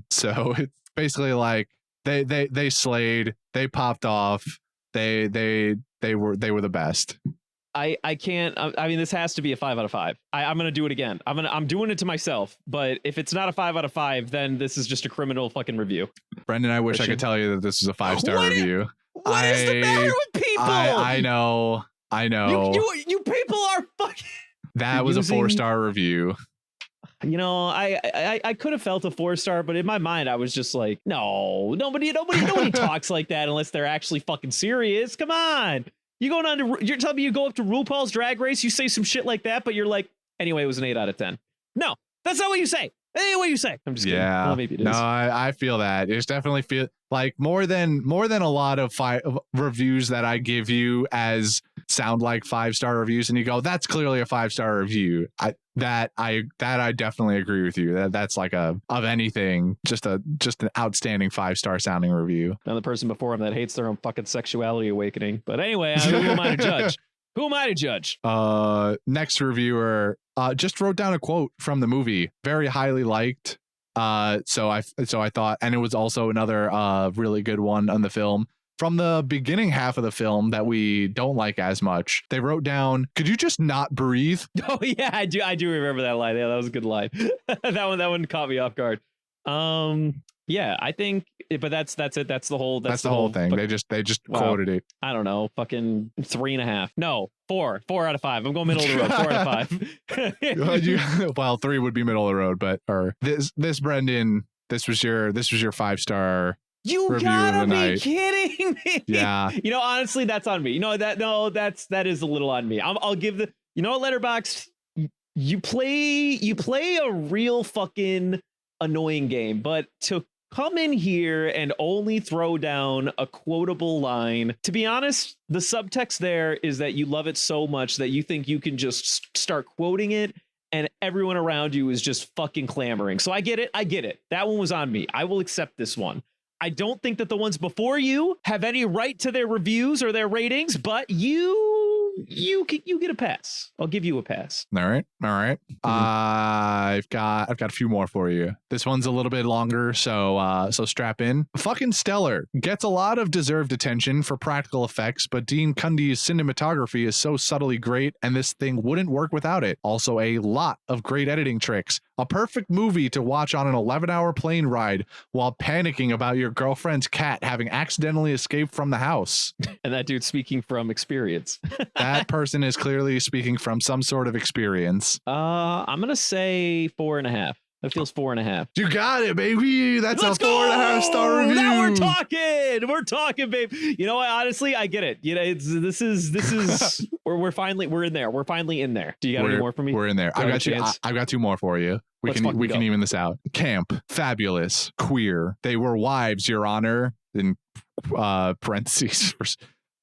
So it's basically like they slayed, they popped off, they They were the best. I can't. I mean, this has to be a 5 out of 5. I'm gonna do it again. I'm doing it to myself. But if it's not a 5 out of 5, then this is just a criminal fucking review. Brendan, I wish I could tell you that this is a 5-star review. What is the matter with people? I know. You people are fucking. That was a 4-star review. You know, I could have felt a 4-star, but in my mind, I was just like, no, nobody talks like that unless they're actually fucking serious. Come on. You're telling me you go up to RuPaul's Drag Race, you say some shit like that, but you're like, anyway, it was an 8 out of 10. No, that's not what you say. Anyway, you say. I'm just kidding. Yeah. Well, maybe it is. No, I feel that. It's definitely feel like more than a lot of reviews that I give you as sound like 5-star reviews, and you go, that's clearly a 5-star review. I definitely agree with you. That's like of anything, just an outstanding 5-star sounding review. And the person before him that hates their own fucking sexuality awakening. But anyway, who am I to judge? Who am I to judge? Next reviewer just wrote down a quote from the movie, very highly liked. So I thought, and it was also another really good one on the film. From the beginning half of the film that we don't like as much, they wrote down, "Could you just not breathe?" Oh yeah, I do remember that line. Yeah, that was a good line. that one caught me off guard. Yeah, I think, but that's it. That's the whole thing. They just quoted it. I don't know, fucking 3.5. No, 4 out of 5. I'm going middle of the road. 4 out of 5. Well, 3 would be middle of the road, but this Brendan, this was your 5-star. You gotta be kidding me. Yeah. You know, honestly, that's on me. You know, that is a little on me. I'll give the, you know what, Letterboxd, you play a real fucking annoying game, but to come in here and only throw down a quotable line, to be honest, the subtext there is that you love it so much that you think you can just start quoting it and everyone around you is just fucking clamoring. So I get it. That one was on me. I will accept this one. I don't think that the ones before you have any right to their reviews or their ratings, but you get a pass. I'll give you a pass. All right. Mm-hmm. I've got a few more for you. This one's a little bit longer, so strap in. Fucking stellar. Gets a lot of deserved attention for practical effects, but Dean Cundey's cinematography is so subtly great, and this thing wouldn't work without it. Also, a lot of great editing tricks. A perfect movie to watch on an 11-hour plane ride while panicking about your girlfriend's cat having accidentally escaped from the house. And that dude's speaking from experience. That person is clearly speaking from some sort of experience. I'm gonna say 4.5. That feels 4.5. You got it, baby. That's a 4.5-star review. Now we're talking, babe. You know what? Honestly, I get it. You know, this is we're finally in there. We're finally in there. Do you got any more for me? We're in there. I've got 2 more for you. We can even this out. Camp, fabulous, queer. They were wives, Your Honor. In parentheses.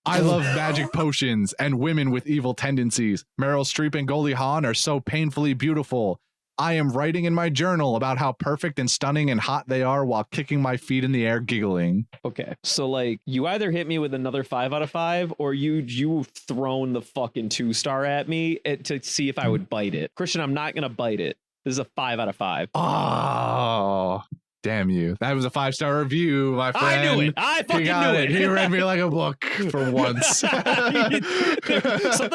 I love magic potions and women with evil tendencies. Meryl Streep and Goldie Hawn are so painfully beautiful. I am writing in my journal about how perfect and stunning and hot they are while kicking my feet in the air giggling. Okay, so like you either hit me with another 5 out of 5 or you've thrown the fucking 2-star at me to see if I would bite it. Christian, I'm not gonna bite it. This is a 5 out of 5. Oh, damn you. That was a 5-star review, my friend. I knew it. I fucking knew it. He read me like a book for once. Something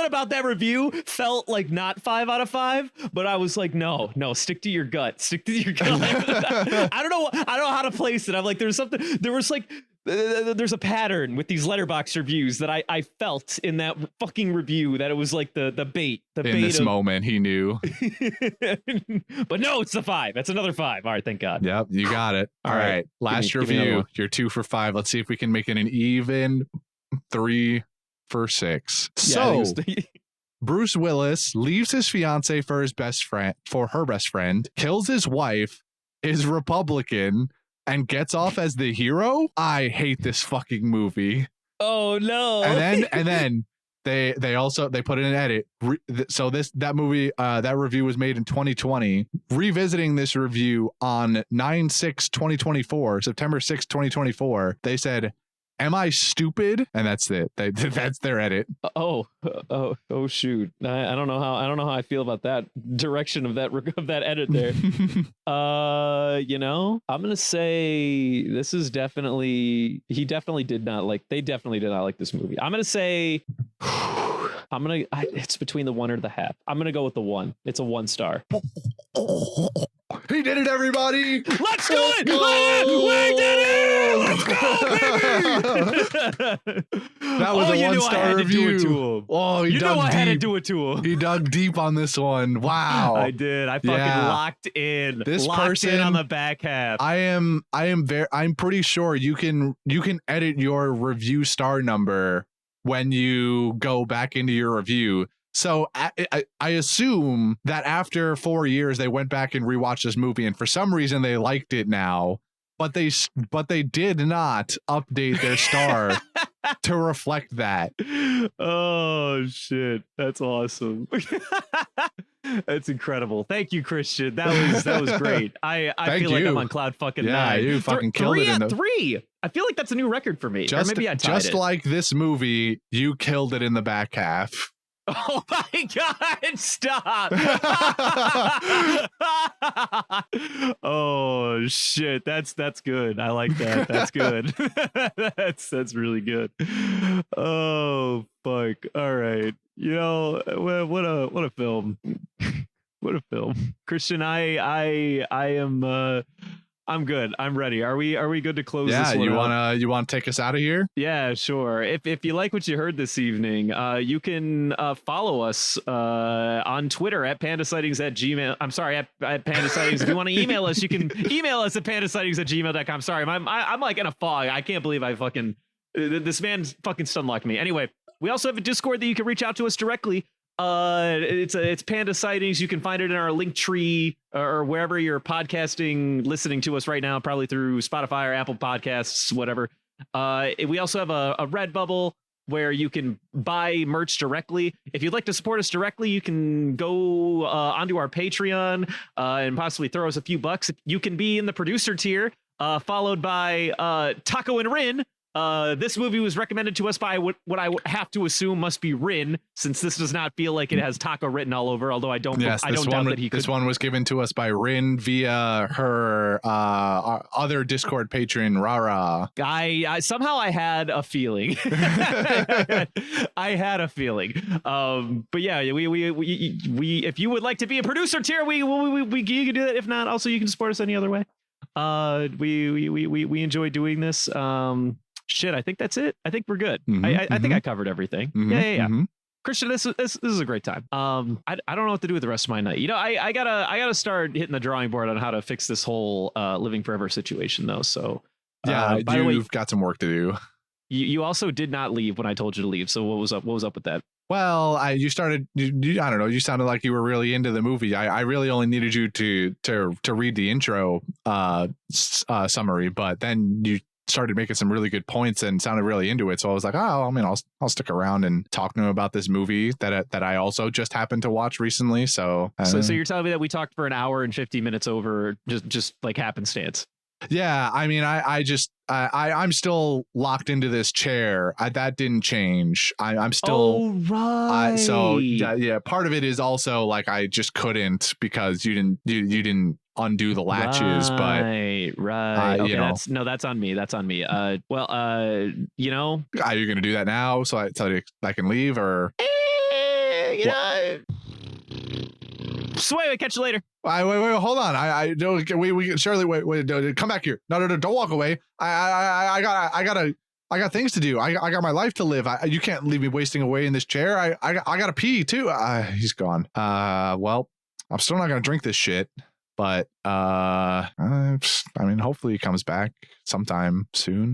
about that review felt like not 5 out of 5, but I was like, no, stick to your gut. Stick to your gut. I don't know how to place it. I'm like, there's a pattern with these Letterboxd reviews that I felt in that fucking review, that it was like the bait. In this moment, he knew. But no, it's the 5. That's another 5. All right, thank God. Yep, you got it. All right. Last review. You're 2 for 5. Let's see if we can make it an even 3 for 6. Yeah, so Bruce Willis leaves his fiance for her best friend, kills his wife, is Republican, and gets off as the hero. I hate this fucking movie. Oh no. And then they put in an edit. So that review was made in 2020. Revisiting this review on 9/6/2024, September 6th, 2024, they said, am I stupid? And that's it. That's their edit. Oh shoot. I don't know how I feel about that direction of that edit there. You know, I'm gonna say this is definitely they definitely did not like this movie. I'm gonna say it's between the 1 or the half. I'm gonna go with the 1. It's a 1 star. He did it, everybody! Let's do it! We did it! Let's go, baby! That was a 1-star review. Oh, he dug deep. I had to do it to him. He dug deep on this one. Wow. I did. I fucking locked in. This locked person in on the back half. I'm pretty sure you can edit your review star number when you go back into your review. So I assume that after 4 years, they went back and rewatched this movie, and for some reason they liked it now, but they did not update their star to reflect that. Oh shit, that's awesome. That's incredible. Thank you, Christian. That was great. I feel like I'm on cloud fucking 9. Yeah, you fucking killed it. 3. I feel like that's a new record for me. Or maybe I tied just it. Like this movie, you killed it in the back half. Oh my God, stop. Oh shit, that's good. I like that. That's good. That's really good. Oh fuck. All right. You know, what a film. What a film. Christian, I am I'm good. I'm ready. Are we good to close this one? You wanna take us out of here? Yeah, sure. If you like what you heard this evening, you can follow us on Twitter at pandasightings@gmail. I'm sorry, at pandasightings. If you want to email us, you can email us at pandasightings@gmail.com. Sorry, I'm like in a fog. I can't believe I fucking this man fucking stunlocked me. Anyway, we also have a Discord that you can reach out to us directly. It's Panda Sightings. You can find it in our link tree or wherever you're podcasting, listening to us right now, probably through Spotify or Apple Podcasts, whatever. We also have a Redbubble where you can buy merch directly. If you'd like to support us directly, you can go onto our Patreon and possibly throw us a few bucks. You can be in the producer tier, followed by Taco and Rin. This movie was recommended to us by what I have to assume must be Rin, since this does not feel like it has Taco written all over. Although I don't doubt that he could. This one was given to us by Rin via her other Discord patron Rara. I somehow I had a feeling. I had a feeling. But yeah, we if you would like to be a producer tier, we you can do that. If not, also you can support us any other way. We enjoy doing this. Shit, I think that's it. I think we're good. I think I covered everything. Yeah. Christian, this is a great time. I don't know what to do with the rest of my night. You know, I gotta start hitting the drawing board on how to fix this whole living forever situation though. So yeah, you've got some work to do. You also did not leave when I told you to leave. So what was up with that? Well, I don't know. You sounded like you were really into the movie. I really only needed you to read the intro summary, but then you started making some really good points and sounded really into it. So I was like, oh, I mean, I'll stick around and talk to him about this movie that I also just happened to watch recently. So you're telling me that we talked for an hour and 50 minutes over just like happenstance. Yeah, I mean, I'm still locked into this chair. That didn't change. I'm still. Oh right. So yeah, part of it is also like I just couldn't because you didn't undo the latches. Right. Okay, that's on me. That's on me. You know, are you gonna do that now so I can leave or? You know. Sway, catch you later. Wait, hold on. I don't. We Shirley, wait, come back here. No, don't walk away. I got things to do. I got my life to live. You can't leave me wasting away in this chair. I gotta pee too. He's gone. Well, I'm still not gonna drink this shit. But I mean, hopefully he comes back sometime soon.